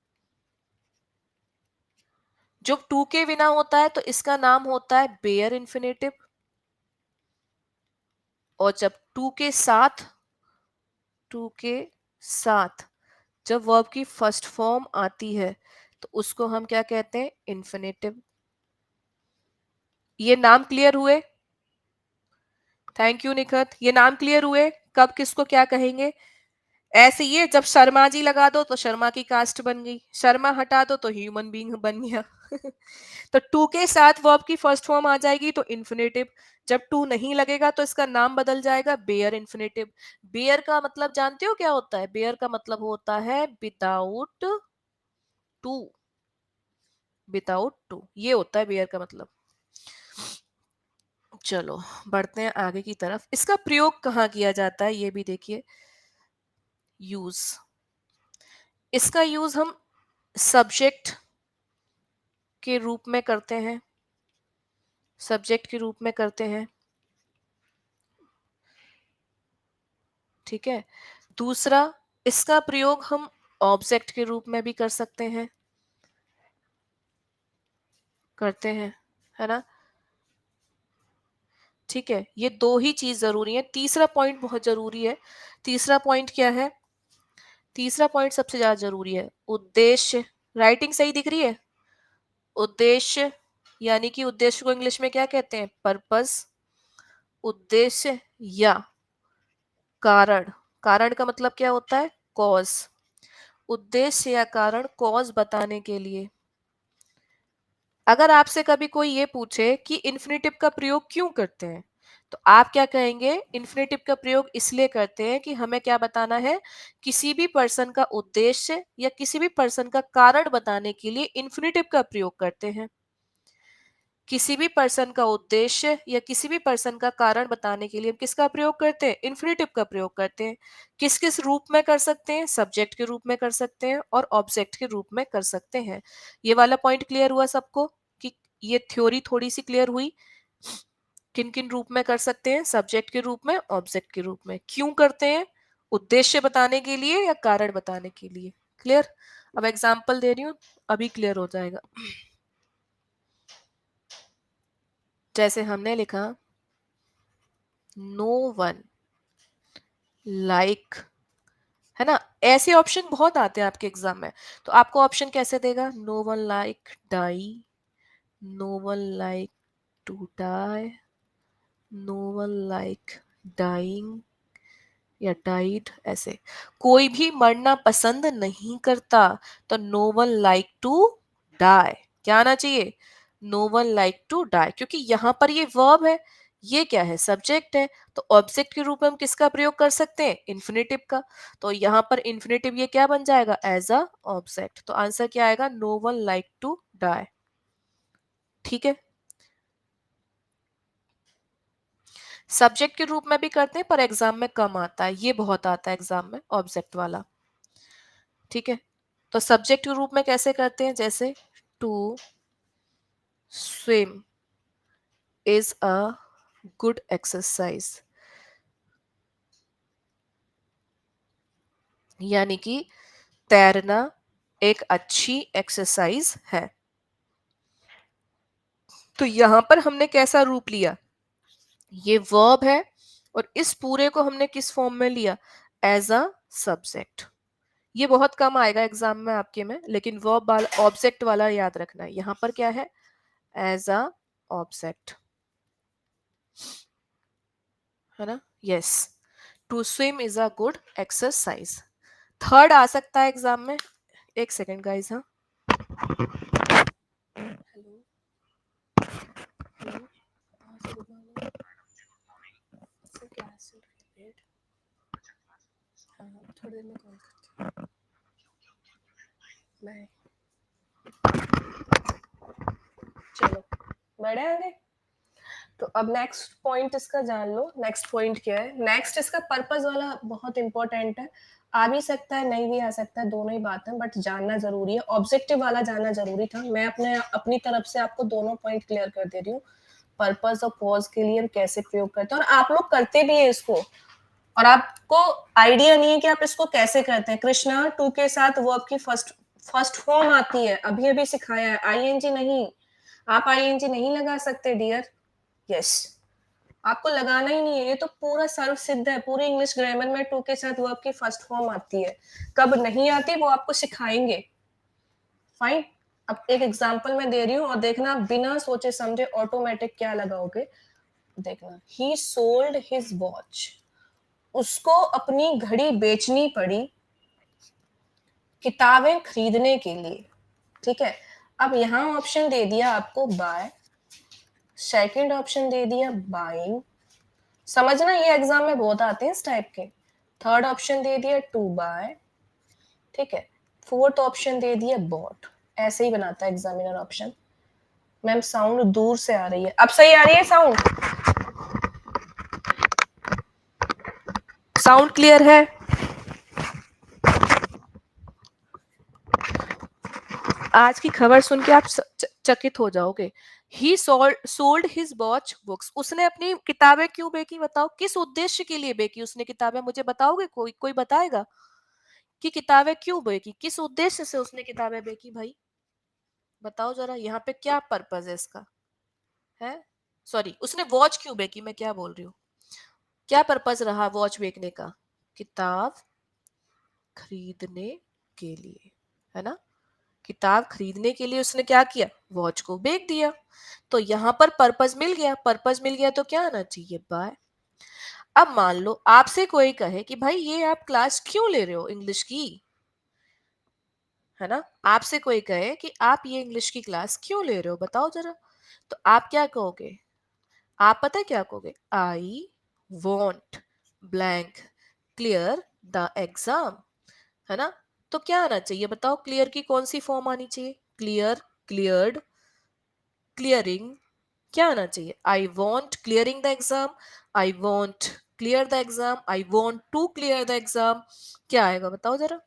जब टू के बिना होता है तो इसका नाम होता है बेयर इन्फिनेटिव, और जब टू के साथ, टू के साथ जब वर्ब की फर्स्ट फॉर्म आती है तो उसको हम क्या कहते हैं? इन्फिनेटिव। ये नाम क्लियर हुए? Thank you Nikhat. ये नाम क्लियर हुए? कब किसको क्या कहेंगे? ऐसे ही है, जब शर्मा जी लगा दो तो शर्मा की कास्ट बन गई, शर्मा हटा दो तो ह्यूमन बीइंग बन गया। तो टू के साथ वर्ब की फर्स्ट फॉर्म आ जाएगी तो इन्फिनेटिव, जब टू नहीं लगेगा तो इसका नाम बदल जाएगा बेयर इन्फिनेटिव। बेयर का मतलब जानते हो क्या होता है? बेयर का मतलब होता है विदाउट टू, विदाउट टू, ये होता है बेयर का मतलब। चलो बढ़ते हैं आगे की तरफ। इसका प्रयोग कहाँ किया जाता है ये भी देखिए। यूज, इसका यूज हम सब्जेक्ट के रूप में करते हैं, सब्जेक्ट के रूप में करते हैं, ठीक है। दूसरा, इसका प्रयोग हम ऑब्जेक्ट के रूप में भी कर सकते हैं, करते हैं, है ना? ठीक है, ये दो ही चीज जरूरी है। तीसरा पॉइंट बहुत जरूरी है। तीसरा पॉइंट क्या है? तीसरा पॉइंट सबसे ज्यादा जरूरी है, उद्देश्य। राइटिंग सही दिख रही है? उद्देश्य, यानी कि उद्देश्य को इंग्लिश में क्या कहते हैं? पर्पस। उद्देश्य या कारण, कारण का मतलब क्या होता है? कॉज। उद्देश्य या कारण, कॉज बताने के लिए। अगर आपसे कभी कोई ये पूछे कि इन्फिनेटिव का प्रयोग क्यों करते हैं, तो आप क्या कहेंगे, इन्फिनेटिव का प्रयोग इसलिए करते हैं कि हमें क्या बताना है, किसी भी पर्सन का उद्देश्य या किसी भी पर्सन का कारण बताने के लिए इन्फिनेटिव का प्रयोग करते हैं। किसी भी पर्सन का उद्देश्य या किसी भी पर्सन का कारण बताने के लिए हम किसका प्रयोग करते हैं, इन्फिनेटिव का प्रयोग करते हैं। किस किस रूप में कर सकते हैं, सब्जेक्ट के रूप में कर सकते हैं और ऑब्जेक्ट के रूप में कर सकते हैं। ये वाला पॉइंट क्लियर हुआ सबको कि ये थ्योरी थोड़ी सी क्लियर हुई, किन किन रूप में कर सकते हैं, सब्जेक्ट के रूप में, ऑब्जेक्ट के रूप में, क्यों करते हैं, उद्देश्य बताने के लिए या कारण बताने के लिए। क्लियर? अब एग्जाम्पल दे रही हूँ, अभी क्लियर हो जाएगा। जैसे हमने लिखा नो वन लाइक, है ना, ऐसे ऑप्शन बहुत आते हैं आपके एग्जाम में। तो आपको ऑप्शन कैसे देगा, no one like die, no one like to die, no one like dying या डाइड, ऐसे। कोई भी मरना पसंद नहीं करता, तो no one like to die, क्या आना चाहिए, no one like to die, क्योंकि यहां पर ये वर्ब है, ये क्या है, सब्जेक्ट है। तो ऑब्जेक्ट के रूप में हम किसका प्रयोग कर सकते हैं, इन्फिनेटिव का। तो यहां पर इन्फिनेटिव ये क्या बन जाएगा, एज अ ऑब्जेक्ट। तो आंसर क्या आएगा, no one like to die. ठीक है, सब्जेक्ट के रूप में भी करते हैं पर एग्जाम में कम आता है, ये बहुत आता है एग्जाम में ऑब्जेक्ट वाला। ठीक है, तो सब्जेक्ट के रूप में कैसे करते हैं, जैसे to swim is a good exercise, यानी कि तैरना एक अच्छी एक्सरसाइज है। तो यहां पर हमने कैसा रूप लिया, ये वर्ब है और इस पूरे को हमने किस फॉर्म में लिया, एज अ सब्जेक्ट। ये बहुत कम आएगा एग्जाम में आपके में, लेकिन वर्ब वाला ऑब्जेक्ट वाला याद रखना है, यहां पर क्या है, एज अ ऑब्जेक्ट, है ना। Yes, to swim is a good exercise. Third आ सकता है एग्जाम में, एक सेकेंड गाइस। हाँ, हेलो हेलो, हाँ sir, good morning sir, class related, हाँ थोड़ी देर में कॉल करती हूँ, बाय। चलो बढ़े आगे। तो अब नेक्स्ट पॉइंट इसका जान लो, नेक्स्ट पॉइंट क्या है, नेक्स्ट इसका पर्पस वाला बहुत इंपॉर्टेंट है, आ भी सकता है नहीं भी आ सकता है, दोनों ही बात है, बट जानना जरूरी है, ऑब्जेक्टिव वाला जानना जरूरी था। मैं अपनी तरफ से आपको दोनों पॉइंट क्लियर कर दे रही हूँ, पर्पस और पॉज के लिए हम कैसे प्रयोग करते हैं, और आप लोग करते भी है इसको, और आपको आइडिया नहीं है कि आप इसको कैसे करते हैं। कृष्णा टू के साथ वर्ब की फर्स्ट फर्स्ट फॉर्म आती है, अभी अभी सिखाया है, आईएनजी नहीं, आप आईएनजी नहीं लगा सकते डियर। यस, आपको लगाना ही नहीं है, ये तो पूरा सर्व सिद्ध है, पूरी इंग्लिश ग्रामर में टू के साथ वर्ब की फर्स्ट फॉर्म आती है। कब नहीं आती वो आपको सिखाएंगे। फाइन, अब एक एग्जांपल मैं दे रही हूँ और देखना बिना सोचे समझे ऑटोमेटिक क्या लगाओगे, देखना। ही सोल्ड हिज वॉच, उसको अपनी घड़ी बेचनी पड़ी किताबें खरीदने के लिए। ठीक है, अब यहां ऑप्शन दे दिया आपको बाय, सेकंड ऑप्शन दे दिया बाइंग, समझना ये एग्जाम में बहुत आते हैं इस टाइप के। थर्ड ऑप्शन दे दिया टू बाय, ठीक है, फोर्थ ऑप्शन दे दिया बॉट। ऐसे ही बनाता है एग्जामिनर ऑप्शन। मैम साउंड दूर से आ रही है, अब सही आ रही है साउंड, साउंड क्लियर है। आज की खबर सुन के आप चकित हो जाओगे। ही सोल्ड हिज वॉच बुक्स, उसने अपनी किताबें क्यों बेची, बताओ किस उद्देश्य के लिए बेची उसने किताबें, मुझे बताओगे, कोई कोई बताएगा कि किताबें क्यों बेची, किस उद्देश्य से उसने किताबें बेची, भाई बताओ जरा, यहाँ पे क्या पर्पज है इसका, है, सॉरी उसने वॉच क्यों बेची, मैं क्या बोल रही हूँ, क्या पर्पज रहा वॉच बेचने का, किताब खरीदने के लिए, है ना, किताब खरीदने के लिए उसने क्या किया, वॉच को बेच दिया। तो यहाँ पर पर्पज मिल गया, पर्पज मिल गया तो क्या आना चाहिए, बाय। अब मान लो आपसे कोई कहे कि भाई ये आप क्लास क्यों ले रहे हो इंग्लिश की, है ना, आपसे कोई कहे कि आप ये इंग्लिश की क्लास क्यों ले रहे हो बताओ जरा, तो आप क्या कहोगे, आप पता है क्या कहोगे, I want blank clear the exam, है ना। तो क्या आना चाहिए बताओ, क्लियर की कौन सी फॉर्म आनी चाहिए, क्लियर, क्लियर्ड, क्लियरिंग, क्या आना चाहिए, I want clearing the exam, I want clear the exam, I want to clear the exam, क्या आएगा बताओ जरा।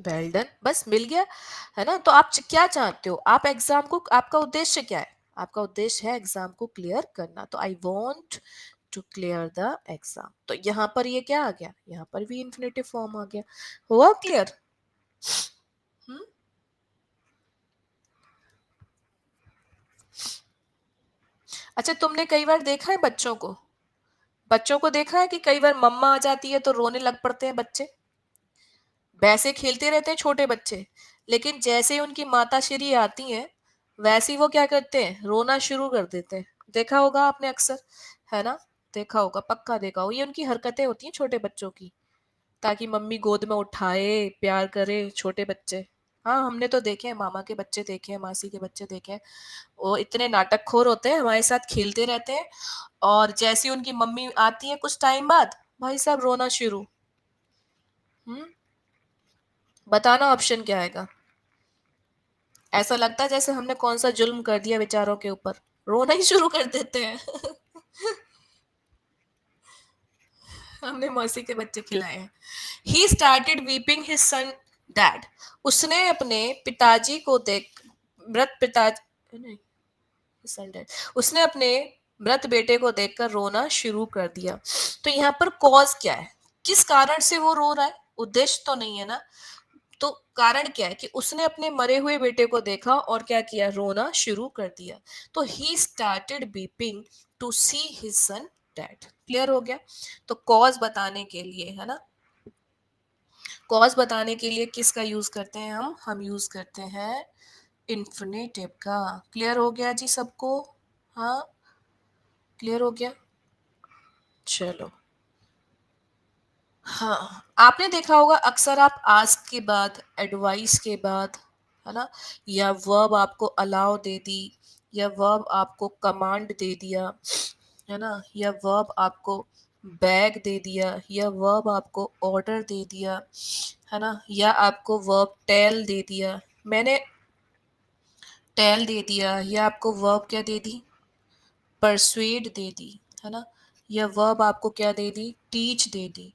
वेल डन, बस मिल गया, है ना। तो आप क्या चाहते हो, आप एग्जाम को, आपका उद्देश्य क्या है, आपका उद्देश्य है एग्जाम को क्लियर करना, तो I want to clear the exam. तो यहाँ पर ये क्या आ गया, यहाँ पर भी इन्फिनेटिव फॉर्म आ गया, हुआ क्लियर। अच्छा, तुमने कई बार देखा है बच्चों को, बच्चों को देखा है कि कई बार मम्मा आ जाती है तो रोने लग पड़ते हैं बच्चे, वैसे खेलते रहते हैं छोटे बच्चे, लेकिन जैसे ही उनकी माता श्री आती हैं वैसे ही वो क्या करते हैं, रोना शुरू कर देते हैं। देखा होगा आपने अक्सर, है ना, देखा होगा, पक्का देखा होगा, ये उनकी हरकतें होती हैं छोटे बच्चों की, ताकि मम्मी गोद में उठाए, प्यार करे छोटे बच्चे। हाँ, हमने तो देखे हैं, मामा के बच्चे देखे हैं, मासी के बच्चे देखे हैं, वो इतने नाटकखोर होते हैं, हमारे साथ खेलते रहते हैं, और जैसे ही उनकी मम्मी आती है कुछ टाइम बाद, भाई साहब रोना शुरू। हम्म, बताना ऑप्शन क्या आएगा। ऐसा लगता है जैसे हमने कौन सा जुल्म कर दिया बेचारों के ऊपर, रोना ही शुरू कर देते हैं। हमने मौसी के बच्चे खिलाए हैं। He started weeping his son dad, उसने अपने पिताजी को देख, मृत पिताजी नहीं, सन डैड, उसने अपने मृत बेटे को देखकर रोना शुरू कर दिया। तो यहाँ पर कॉज क्या है, किस कारण से वो रो रहा है, उद्देश्य तो नहीं है ना, तो कारण क्या है कि उसने अपने मरे हुए बेटे को देखा और क्या किया, रोना शुरू कर दिया। तो he started weeping to see his son dead, clear हो गया। तो कॉज बताने के लिए, है ना, कॉज बताने के लिए किसका यूज करते हैं हम यूज करते हैं इन्फिनेटिव का। क्लियर हो गया जी सबको, हाँ क्लियर हो गया, चलो। हाँ, आपने देखा होगा अक्सर आप आस्क के बाद, एडवाइस के बाद, है ना, या वर्ब आपको अलाउ दे दी, या वर्ब आपको कमांड दे दिया, है ना, या वर्ब आपको बैग दे दिया, या वर्ब आपको ऑर्डर दे दिया, है ना, या आपको वर्ब टेल दे दिया, मैंने टेल दे दिया, या आपको वर्ब क्या दे दी, परsuade दे दी, है ना, या वर्ब आपको क्या दे दी, टीच दे दी,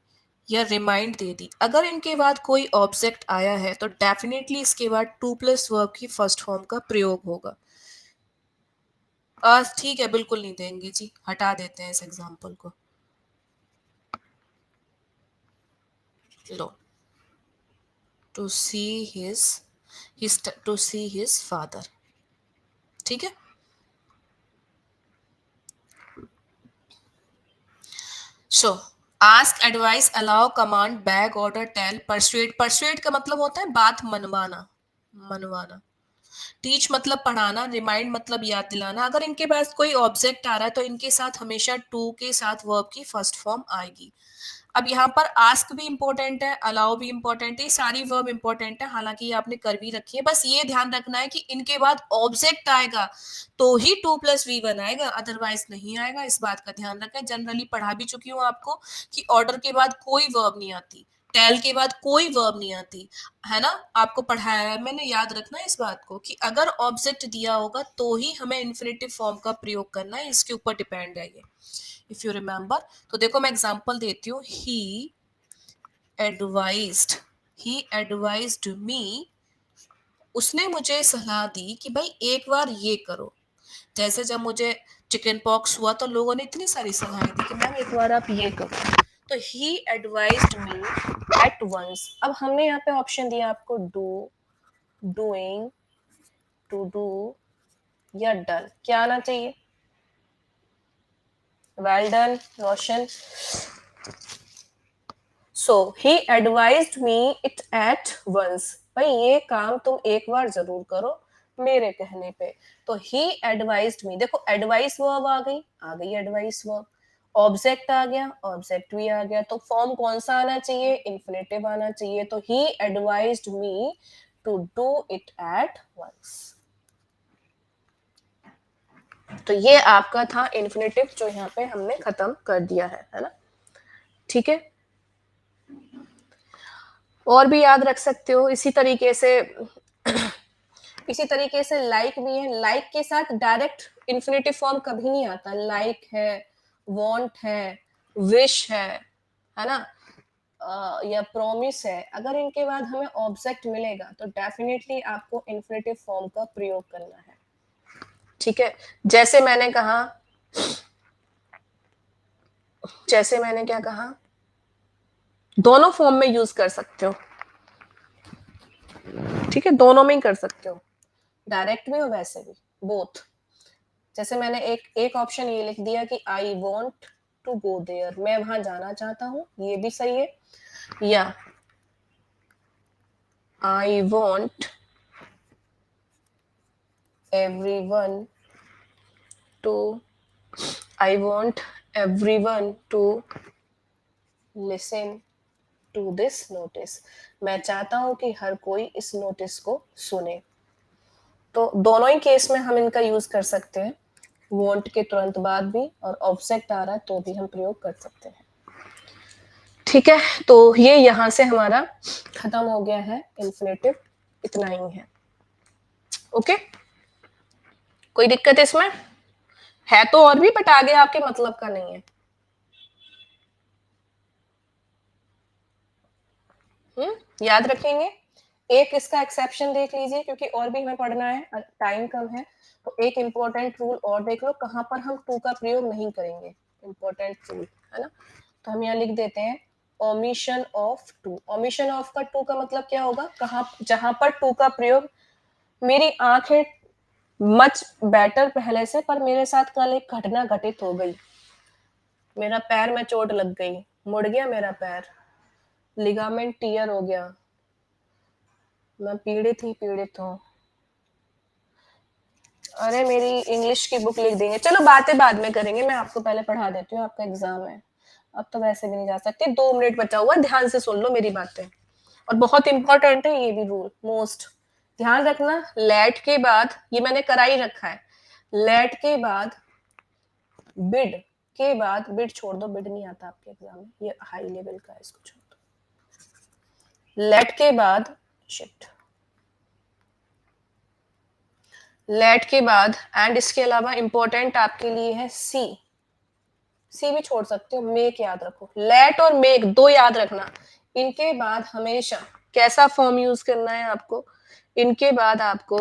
या रिमाइंड दे दी, अगर इनके बाद कोई ऑब्जेक्ट आया है तो डेफिनेटली इसके बाद टू प्लस वर्ब की फर्स्ट फॉर्म का प्रयोग होगा। ठीक है, बिल्कुल नहीं देंगे जी, हटा देते हैं इस एग्जाम्पल को, लो, to see his to see his father, ठीक है। So ask, advise, allow, command, beg, order, tell, persuade, persuade का मतलब होता है बात मनवाना, मनवाना, टीच मतलब पढ़ाना, रिमाइंड मतलब याद दिलाना। अगर इनके पास कोई ऑब्जेक्ट आ रहा है तो इनके साथ हमेशा टू के साथ वर्ब की फर्स्ट फॉर्म आएगी। अब यहाँ पर आस्क भी इंपॉर्टेंट है, अलाउ भी इंपॉर्टेंट है, सारी वर्ब इंपॉर्टेंट है, हालांकि ये आपने कर भी रखी है, बस ये ध्यान रखना है कि इनके बाद ऑब्जेक्ट आएगा तो ही टू प्लस वी बनाएगा, अदरवाइज नहीं आएगा, इस बात का ध्यान रखें। जनरली पढ़ा भी चुकी हूँ आपको कि ऑर्डर के बाद कोई वर्ब नहीं आती, टेल के बाद कोई वर्ब नहीं आती, है ना, आपको पढ़ाया है मैंने, याद रखना है इस बात को कि अगर ऑब्जेक्ट दिया होगा तो ही हमें इन्फिनेटिव फॉर्म का प्रयोग करना है, इसके ऊपर डिपेंड है ये, इफ यू रिमेम्बर। तो देखो मैं एग्जांपल देती हूँ, एडवाइज्ड ही एडवाइज्ड मी, उसने मुझे सलाह दी कि भाई एक बार ये करो, जैसे जब मुझे चिकन पॉक्स हुआ तो लोगों ने इतनी सारी सलाहें दी कि मैम एक बार आप ये करो, तो he advised me at once. अब हमने यहाँ पे ऑप्शन दिया आपको, डू, डूइंग, टू डू, या डन, क्या आना चाहिए, well done Roshan. So he advised me it at once, भाई ये काम तुम एक बार जरूर करो मेरे कहने पे। तो ही एडवाइज्ड मी, देखो एडवाइस वर्ब आ गई एडवाइस वर्ब, ऑब्जेक्ट आ गया, ऑब्जेक्ट भी आ गया, तो फॉर्म कौन सा आना चाहिए, इन्फिनेटिव आना चाहिए। तो he advised me to do it at once. तो ये आपका था इन्फिनेटिव, जो यहाँ पे हमने खत्म कर दिया है ना। ठीक है, और भी याद रख सकते हो इसी तरीके से। इसी तरीके से लाइक भी है, लाइक के साथ डायरेक्ट इन्फिनेटिव फॉर्म कभी नहीं आता। लाइक है, वांट है, विश है ना, या प्रॉमिस है, अगर इनके बाद हमें ऑब्जेक्ट मिलेगा तो डेफिनेटली आपको इन्फिनेटिव फॉर्म का प्रयोग करना है। ठीक है, जैसे मैंने कहा, जैसे मैंने क्या कहा, दोनों फॉर्म में यूज कर सकते हो। ठीक है, दोनों में ही कर सकते हो, डायरेक्ट भी और वैसे भी, बोथ। जैसे मैंने एक ऑप्शन ये लिख दिया कि I want to go there, मैं वहां जाना चाहता हूँ, ये भी सही है। या I want everyone to I want everyone to listen to this notice, मैं चाहता हूं कि हर कोई इस नोटिस को सुने। तो दोनों ही केस में हम इनका यूज कर सकते हैं, want के तुरंत बाद भी, और ऑब्जेक्ट आ रहा है तो भी हम प्रयोग कर सकते हैं। ठीक है, तो ये यहां से हमारा खत्म हो गया है इन्फिनेटिव, इतना ही है। ओके, कोई दिक्कत इसमें है तो और भी, बट आगे आपके मतलब का नहीं है। याद रखेंगे। एक इसका एक्सेप्शन देख लीजिए, क्योंकि और भी हमें पढ़ना है, टाइम कम है। तो एक इंपॉर्टेंट रूल और देख लो, कहां पर हम टू का प्रयोग नहीं करेंगे, इंपॉर्टेंट रूल है ना। तो हम यहाँ लिख देते हैं omission of to. Omission of का टू का मतलब क्या होगा, कहाँ जहां पर टू का प्रयोग, मेरी आंखें मच बेटर पहले से, पर मेरे साथ कल एक घटना घटित हो गई, मेरा पैर में चोट लग गई, मुड़ गया मेरा पैर, लिगामेंट टीयर हो गया, मैं पीड़ित हूँ। अरे मेरी इंग्लिश की बुक लिख देंगे, चलो बातें बाद में करेंगे, मैं आपको पहले पढ़ा देती हूँ, आपका एग्जाम है। अब तो वैसे भी नहीं जा सकती, 2 मिनट बचा हुआ, ध्यान से सुन लो मेरी बातें, और बहुत इंपॉर्टेंट है ये भी रूल, मोस्ट ध्यान रखना। लेट के बाद, ये मैंने करा ही रखा है, लेट के बाद बिड, के बाद बिड छोड़ दो, बिड नहीं आता आपके एग्जाम में, ये हाई लेवल का है, इसको छोड़ दो। लेट के बाद शिट, लेट के बाद एंड, इसके अलावा इंपॉर्टेंट आपके लिए है सी, सी भी छोड़ सकते हो, मेक याद रखो, लेट और मेक दो याद रखना। इनके बाद हमेशा कैसा फॉर्म यूज करना है आपको, इनके बाद आपको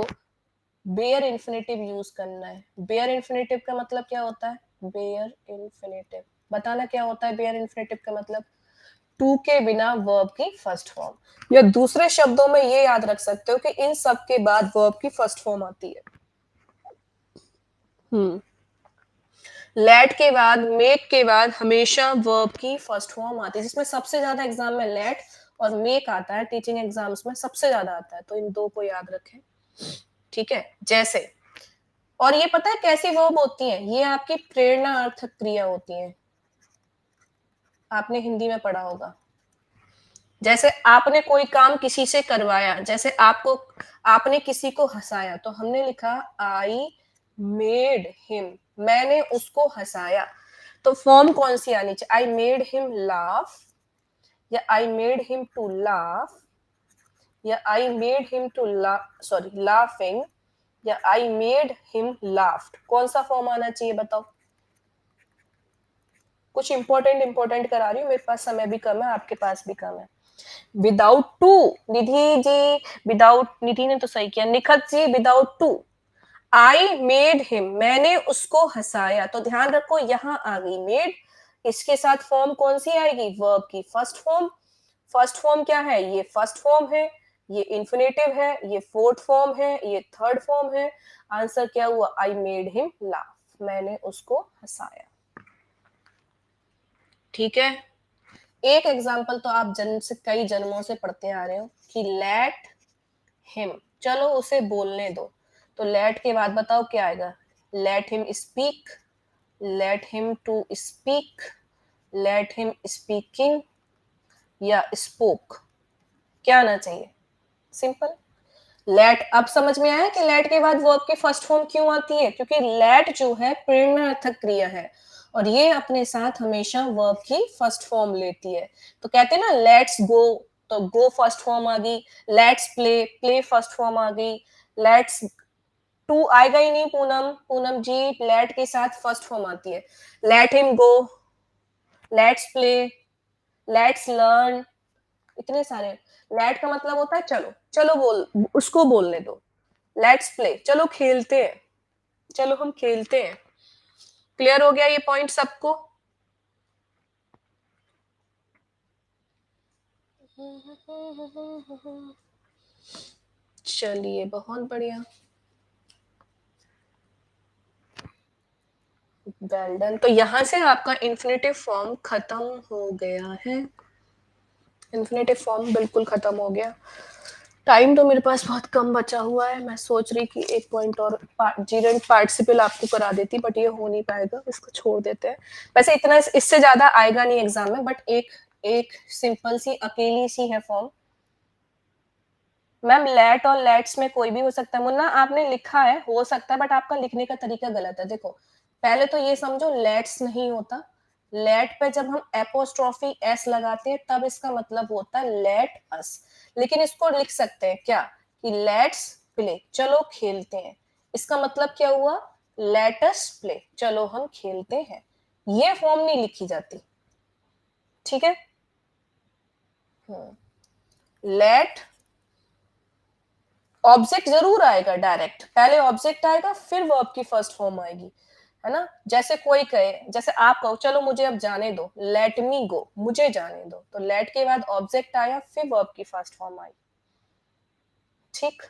बेयर इन्फिनेटिव यूज करना है। बेयर इन्फिनेटिव का मतलब क्या होता है, बेयर इन्फिनेटिव बताना क्या होता है, बेयर इन्फिनेटिव का मतलब टू के बिना वर्ब की फर्स्ट फॉर्म, या दूसरे शब्दों में ये याद रख सकते हो कि इन सब के बाद वर्ब की फर्स्ट फॉर्म आती है। लेट के बाद, मेक के बाद हमेशा वर्ब की फर्स्ट फॉर्म आती है, जिसमें सबसे ज्यादा एग्जाम में लेट और मेक आता है, टीचिंग एग्जाम्स में सबसे ज्यादा आता है, तो इन दो को याद रखें। ठीक है, जैसे, और ये पता है कैसी वर्ब होती है, ये आपकी प्रेरणार्थक क्रिया होती है, आपने हिंदी में पढ़ा होगा। जैसे आपने कोई काम किसी से करवाया, जैसे आपको, आपने किसी को हंसाया, तो हमने लिखा आई मेड हिम, मैंने उसको हंसाया, तो फॉर्म कौन सी आनी चाहिए, आई मेड हिम लाफ, या I made him to laugh, या I made him to sorry laughing, या आई मेड हिम लाफ्ड, कौन सा फॉर्म आना चाहिए बताओ। कुछ इंपॉर्टेंट करा रही हूँ, मेरे पास समय भी कम है, आपके पास भी कम है। Without to, Nidhi ji without, Nidhi ने तो सही किया, Nikhat ji without to, I made him, मैंने उसको हंसाया, तो ध्यान रखो यहां आ गई मेड, इसके साथ फॉर्म कौन सी आएगी, वर्ब की फर्स्ट फॉर्म। फर्स्ट फॉर्म क्या है, ये फर्स्ट फॉर्म है, ये इन्फिनेटिव है, ये फोर्थ फॉर्म है, ये थर्ड फॉर्म है। आंसर क्या हुआ, आई मेड हिम लाफ, मैंने उसको हंसाया। ठीक है, एक एग्जाम्पल तो आप जन्म से, कई जन्मों से पढ़ते आ रहे हो कि लेट हिम, चलो उसे बोलने दो, तो लेट के बाद बताओ क्या आएगा, let him speak, let him to speak, let him speaking या स्पोक, क्या आना चाहिए? सिंपल। लेट, अब समझ में आया कि लेट के बाद वर्ब की फर्स्ट फॉर्म क्यों आती है? क्योंकि लेट जो है प्रेरणार्थक क्रिया है और ये अपने साथ हमेशा वर्ब की फर्स्ट फॉर्म लेती है। तो कहते हैं ना लेट्स गो, तो गो फर्स्ट फॉर्म आ गई, let's play, play first form आ गई, लेट्स टू आएगा ही नहीं पूनम, पूनम जी लेट के साथ फर्स्ट फॉर्म आती है। Let him go, let's play, let's learn, इतने सारे। लेट का मतलब होता है चलो, चलो बोल, उसको बोलने दो। लेट्स प्ले, चलो खेलते हैं, चलो हम खेलते हैं। क्लियर हो गया ये पॉइंट सबको? चलिए बहुत बढ़िया, वेल डन। तो यहां से आपका इन्फिनेटिव फॉर्म खत्म हो गया है, इन्फिनेटिव फॉर्म बिल्कुल खत्म हो गया। टाइम तो मेरे पास बहुत कम बचा हुआ है, मैं सोच रही कि एक पॉइंट और जीरेंट पार्टिसिपल आपको करा देती, बट ये हो नहीं पाएगा, इसको छोड़ देते हैं। वैसे इतना इससे ज्यादा आएगा नहीं एग्जाम में, बट एक एक सिंपल सी अकेली सी है फॉर्म। मैम लेट और लेट्स में कोई भी हो सकता है, मुन्ना आपने लिखा है हो सकता है, बट आपका लिखने का तरीका गलत है। देखो पहले तो ये समझो लेट्स नहीं होता, लेट पे जब हम एपोस्ट्रोफी एस लगाते हैं तब इसका मतलब होता है लेट अस, लेकिन इसको लिख सकते हैं क्या कि लेट्स प्ले, चलो खेलते हैं। इसका मतलब क्या हुआ? लेट अस प्ले, चलो हम खेलते हैं। ये फॉर्म नहीं लिखी जाती, ठीक है? लेट, ऑब्जेक्ट जरूर आएगा डायरेक्ट, पहले ऑब्जेक्ट आएगा फिर वर्ब की फर्स्ट फॉर्म आएगी, है ना? जैसे कोई कहे, जैसे आप कहो चलो मुझे अब जाने दो, लेट मी गो, मुझे जाने दो, तो लेट के बाद ऑब्जेक्ट आया फिर वर्ब की फर्स्ट फॉर्म आई। ठीक,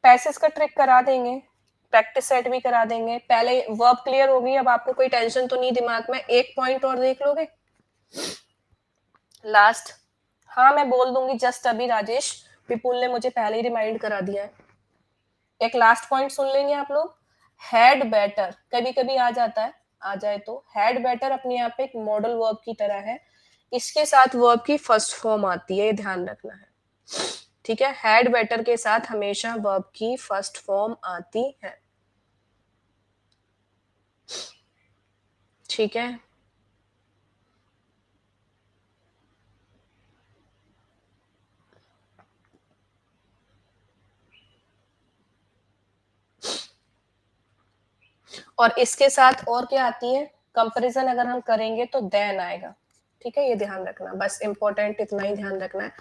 पैसेज का ट्रिक करा देंगे, प्रैक्टिस सेट भी करा देंगे। पहले वर्ब क्लियर होगी, अब आपको कोई टेंशन तो नहीं दिमाग में, एक पॉइंट और देख लोगे लास्ट। हाँ मैं बोल दूंगी जस्ट अभी, राजेश विपुल ने मुझे पहले ही रिमाइंड करा दिया है। एक लास्ट पॉइंट सुन लेंगे आप लोग। हैड बेटर कभी कभी आ जाता है, आ जाए तो हैड बेटर अपने आप पे एक मॉडल वर्ब की तरह है, इसके साथ वर्ब की फर्स्ट फॉर्म आती है, ये ध्यान रखना है, ठीक है? हैड बेटर के साथ हमेशा वर्ब की फर्स्ट फॉर्म आती है, ठीक है? और इसके साथ और क्या आती है? कंपैरिजन अगर हम करेंगे तो देन आएगा, ठीक है? ये ध्यान रखना, बस इंपॉर्टेंट इतना ही ध्यान रखना है।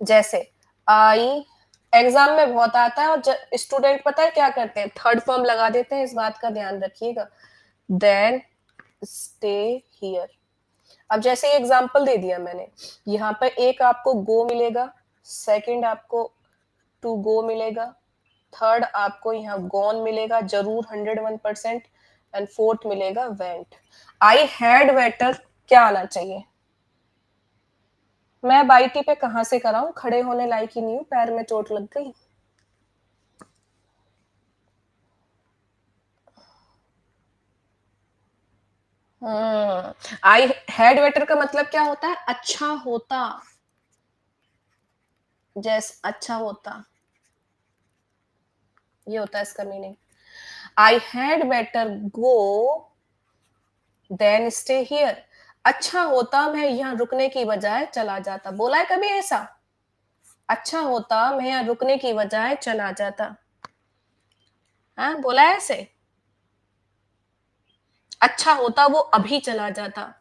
जैसे आई, एग्जाम में बहुत आता है और स्टूडेंट पता है क्या करते हैं, थर्ड फॉर्म लगा देते हैं, इस बात का ध्यान रखिएगा। देन स्टे हियर, अब जैसे एग्जाम्पल दे दिया मैंने, यहाँ पर एक आपको गो मिलेगा, सेकंड आपको टू गो मिलेगा, थर्ड आपको यहाँ गॉन मिलेगा जरूर 101%, एंड फोर्थ मिलेगा वेंट। आई हैड बेटर क्या आना चाहिए? मैं बाईटी पे कहां से कराऊं, खड़े होने लायक ही नहीं हूं, पैर में चोट लग गई। आई हैड बेटर का मतलब क्या होता है? अच्छा होता, जैस अच्छा होता, ये होता है इसका meaning. I had better go than stay here, अच्छा होता मैं यहाँ रुकने की बजाय चला जाता। बोला है कभी ऐसा? अच्छा होता मैं यहाँ रुकने की बजाय चला जाता, हाँ बोला है ऐसे? अच्छा होता वो अभी चला जाता,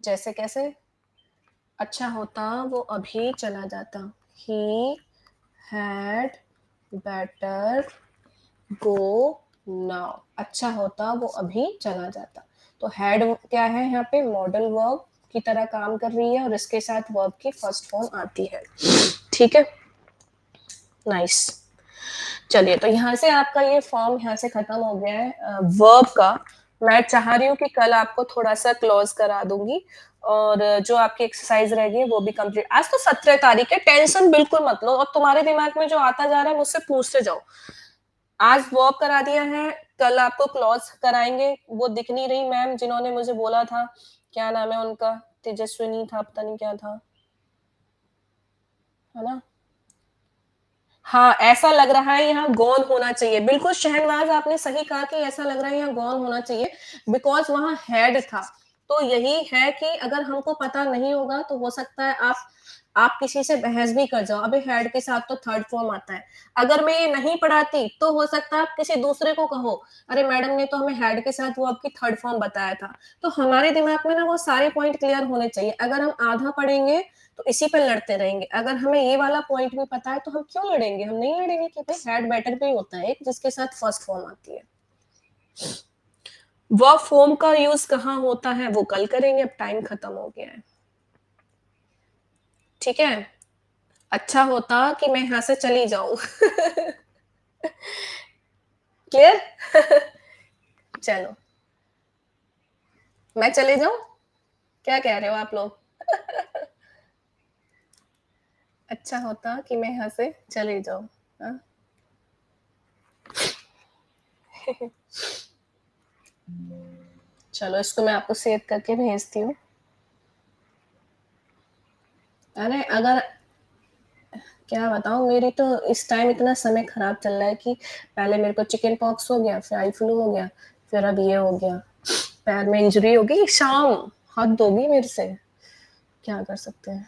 जैसे कैसे? अच्छा होता वो अभी चला जाता, he had better go now, अच्छा होता वो अभी चला जाता। तो हैड क्या है यहाँ पे? मॉडल वर्ब की तरह काम कर रही है और इसके साथ वर्ब की फर्स्ट फॉर्म आती है, ठीक है? नाइस। चलिए तो यहाँ से आपका ये फॉर्म यहाँ से खत्म हो गया है वर्ब का। मैं चाह रही हूँ कि कल आपको थोड़ा सा क्लोज करा दूंगी और जो आपकी एक्सरसाइज रहेगी वो भी कंप्लीट। आज तो 17 तारीख है, टेंशन बिल्कुल मत लो और तुम्हारे दिमाग में जो आता जा रहा है मुझसे पूछते जाओ। आज वर्ब करा दिया है, कल आपको क्लॉज कराएंगे। वो दिख नहीं रही मैम जिन्होंने मुझे बोला था, क्या नाम है उनका, तेजस्विनी था, पता नहीं क्या था, है ना। हाँ, ऐसा लग रहा है यहाँ गॉन होना चाहिए। बिल्कुल शहनवाज, आपने सही कहा कि ऐसा लग रहा है यहाँ गॉन होना चाहिए, बिकॉज वहां हेड था। तो यही है कि अगर हमको पता नहीं होगा तो हो सकता है आप किसी से बहस भी कर जाओ। अभी हेड के साथ तो थर्ड फॉर्म आता है। अगर मैं ये नहीं पढ़ाती तो हो सकता है आप किसी दूसरे को कहो, अरे मैडम ने तो हमें हेड के साथ वो आपकी थर्ड फॉर्म बताया था। तो हमारे दिमाग में ना वो सारे पॉइंट क्लियर होने चाहिए। अगर हम आधा पढ़ेंगे तो इसी पे लड़ते रहेंगे। अगर हमें ये वाला पॉइंट भी पता है तो हम क्यों लड़ेंगे, हम नहीं लड़ेंगे कि भाई हेड बेटर भी होता है एक जिसके साथ फर्स्ट फॉर्म आती है। वर्ब फॉर्म का यूज कहाँ होता है वो कल करेंगे, अब टाइम खत्म हो गया है। ठीक है, अच्छा होता कि मैं यहाँ से चली जाऊं। क्लियर। चलो, मैं चले जाऊं, क्या कह रहे हो आप लोग? अच्छा होता कि मैं यहाँ से चले जाऊं। हाँ? चलो, इसको मैं आपको सेव करके भेजती हूँ। अरे अगर, क्या बताऊं, मेरी तो इस टाइम इतना समय खराब चल रहा है कि पहले मेरे को चिकन पॉक्स हो गया, फिर आई फ्लू हो गया, फिर अब ये हो गया, पैर में इंजरी हो गई। शाम, हद होगी मेरे से, क्या कर सकते हैं।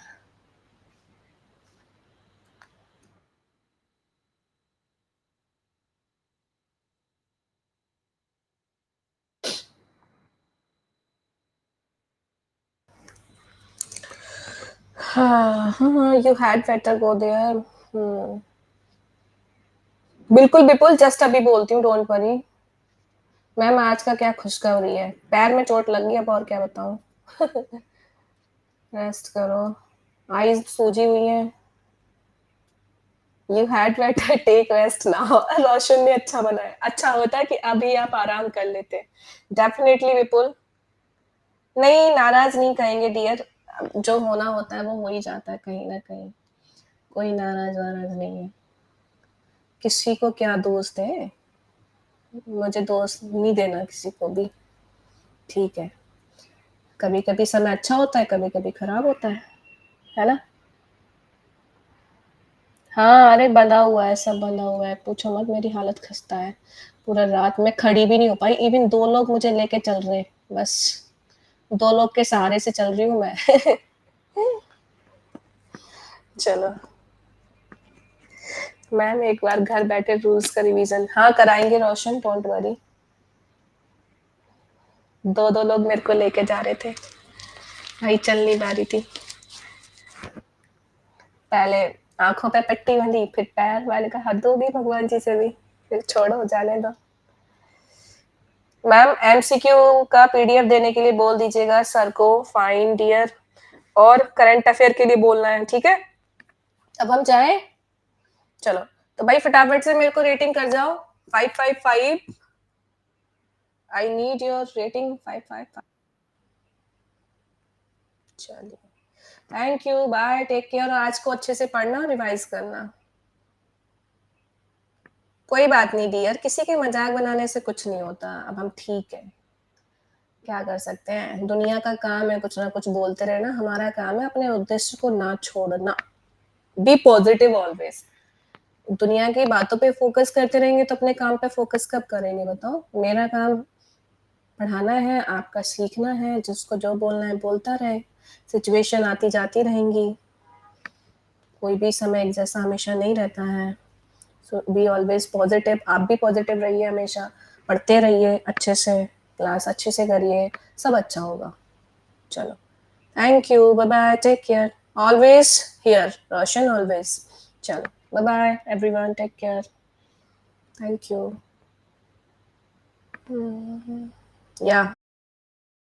हाँ हाँ, you had better go there. बिल्कुल बिल्कुल, जस्ट अभी बोलती हूँ, डोंट वरी। मैम आज का क्या खुशखबरी है, पैर में चोट लग गई, अब और क्या बताऊं। रेस्ट करो, आईज सूजी हुई है। You had better take rest now. Roshan ने अच्छा बनाया, अच्छा होता है कि अभी आप आराम कर लेते। डेफिनेटली विपुल, नहीं नाराज नहीं कहेंगे डियर, जो होना होता है वो हो ही जाता है कहीं ना कहीं, कोई नाराज वाराज नहीं है। किसी को क्या दोस्त है, मुझे दोस्त नहीं देना किसी को भी। ठीक है, कभी कभी समय अच्छा होता है, कभी कभी खराब होता है ना। हाँ, अरे बंधा हुआ है, सब बंधा हुआ है, पूछो मत, मेरी हालत खस्ता है। पूरा रात में खड़ी भी नहीं हो पाई, इवन 2 लोग मुझे लेके चल रहे हैं, बस 2 लोग के सहारे से चल रही हूँ मैं। चलो मैम, एक बार घर बैठे रूल्स का रिवीजन हाँ कराएंगे रोशन, डोंट वरी। 2 लोग मेरे को लेके जा रहे थे, भाई चल नहीं पा रही थी। पहले आंखों पे पट्टी बंधी, फिर पैर वाले का, हद होगी भगवान जी से भी, फिर छोड़ो जाने दो। मैम एमसीक्यू का पीडीएफ देने के लिए बोल दीजिएगा सर को, फाइन डियर, और करंट अफेयर के लिए बोलना है, ठीक है। अब हम जाएं, चलो। तो भाई फटाफट से मेरे को रेटिंग कर जाओ, 555। I need your rating, 555। चलिए, thank you, bye, take care. आज को अच्छे से पढ़ना, रिवाइज करना। कोई बात नहीं डियर, किसी के मजाक बनाने से कुछ नहीं होता, अब हम ठीक है, क्या कर सकते हैं। दुनिया का काम है कुछ ना कुछ बोलते रहना, हमारा काम है अपने उद्देश्य को ना छोड़ना। Be positive always. दुनिया की बातों पे फोकस करते रहेंगे तो अपने काम पे फोकस कब करेंगे बताओ। मेरा काम पढ़ाना है, आपका सीखना है, जिसको जो बोलना है बोलता रहे। सिचुएशन आती जाती रहेंगी, कोई भी समय एक जैसा हमेशा नहीं रहता है। सो बी ऑलवेज पॉजिटिव, आप भी पॉजिटिव रहिए हमेशा, पढ़ते रहिए अच्छे से, क्लास अच्छे से करिए, सब अच्छा होगा। चलो, thank you, bye bye, take care, always here Roshan, always. चलो, bye bye everyone, take care, thank you. या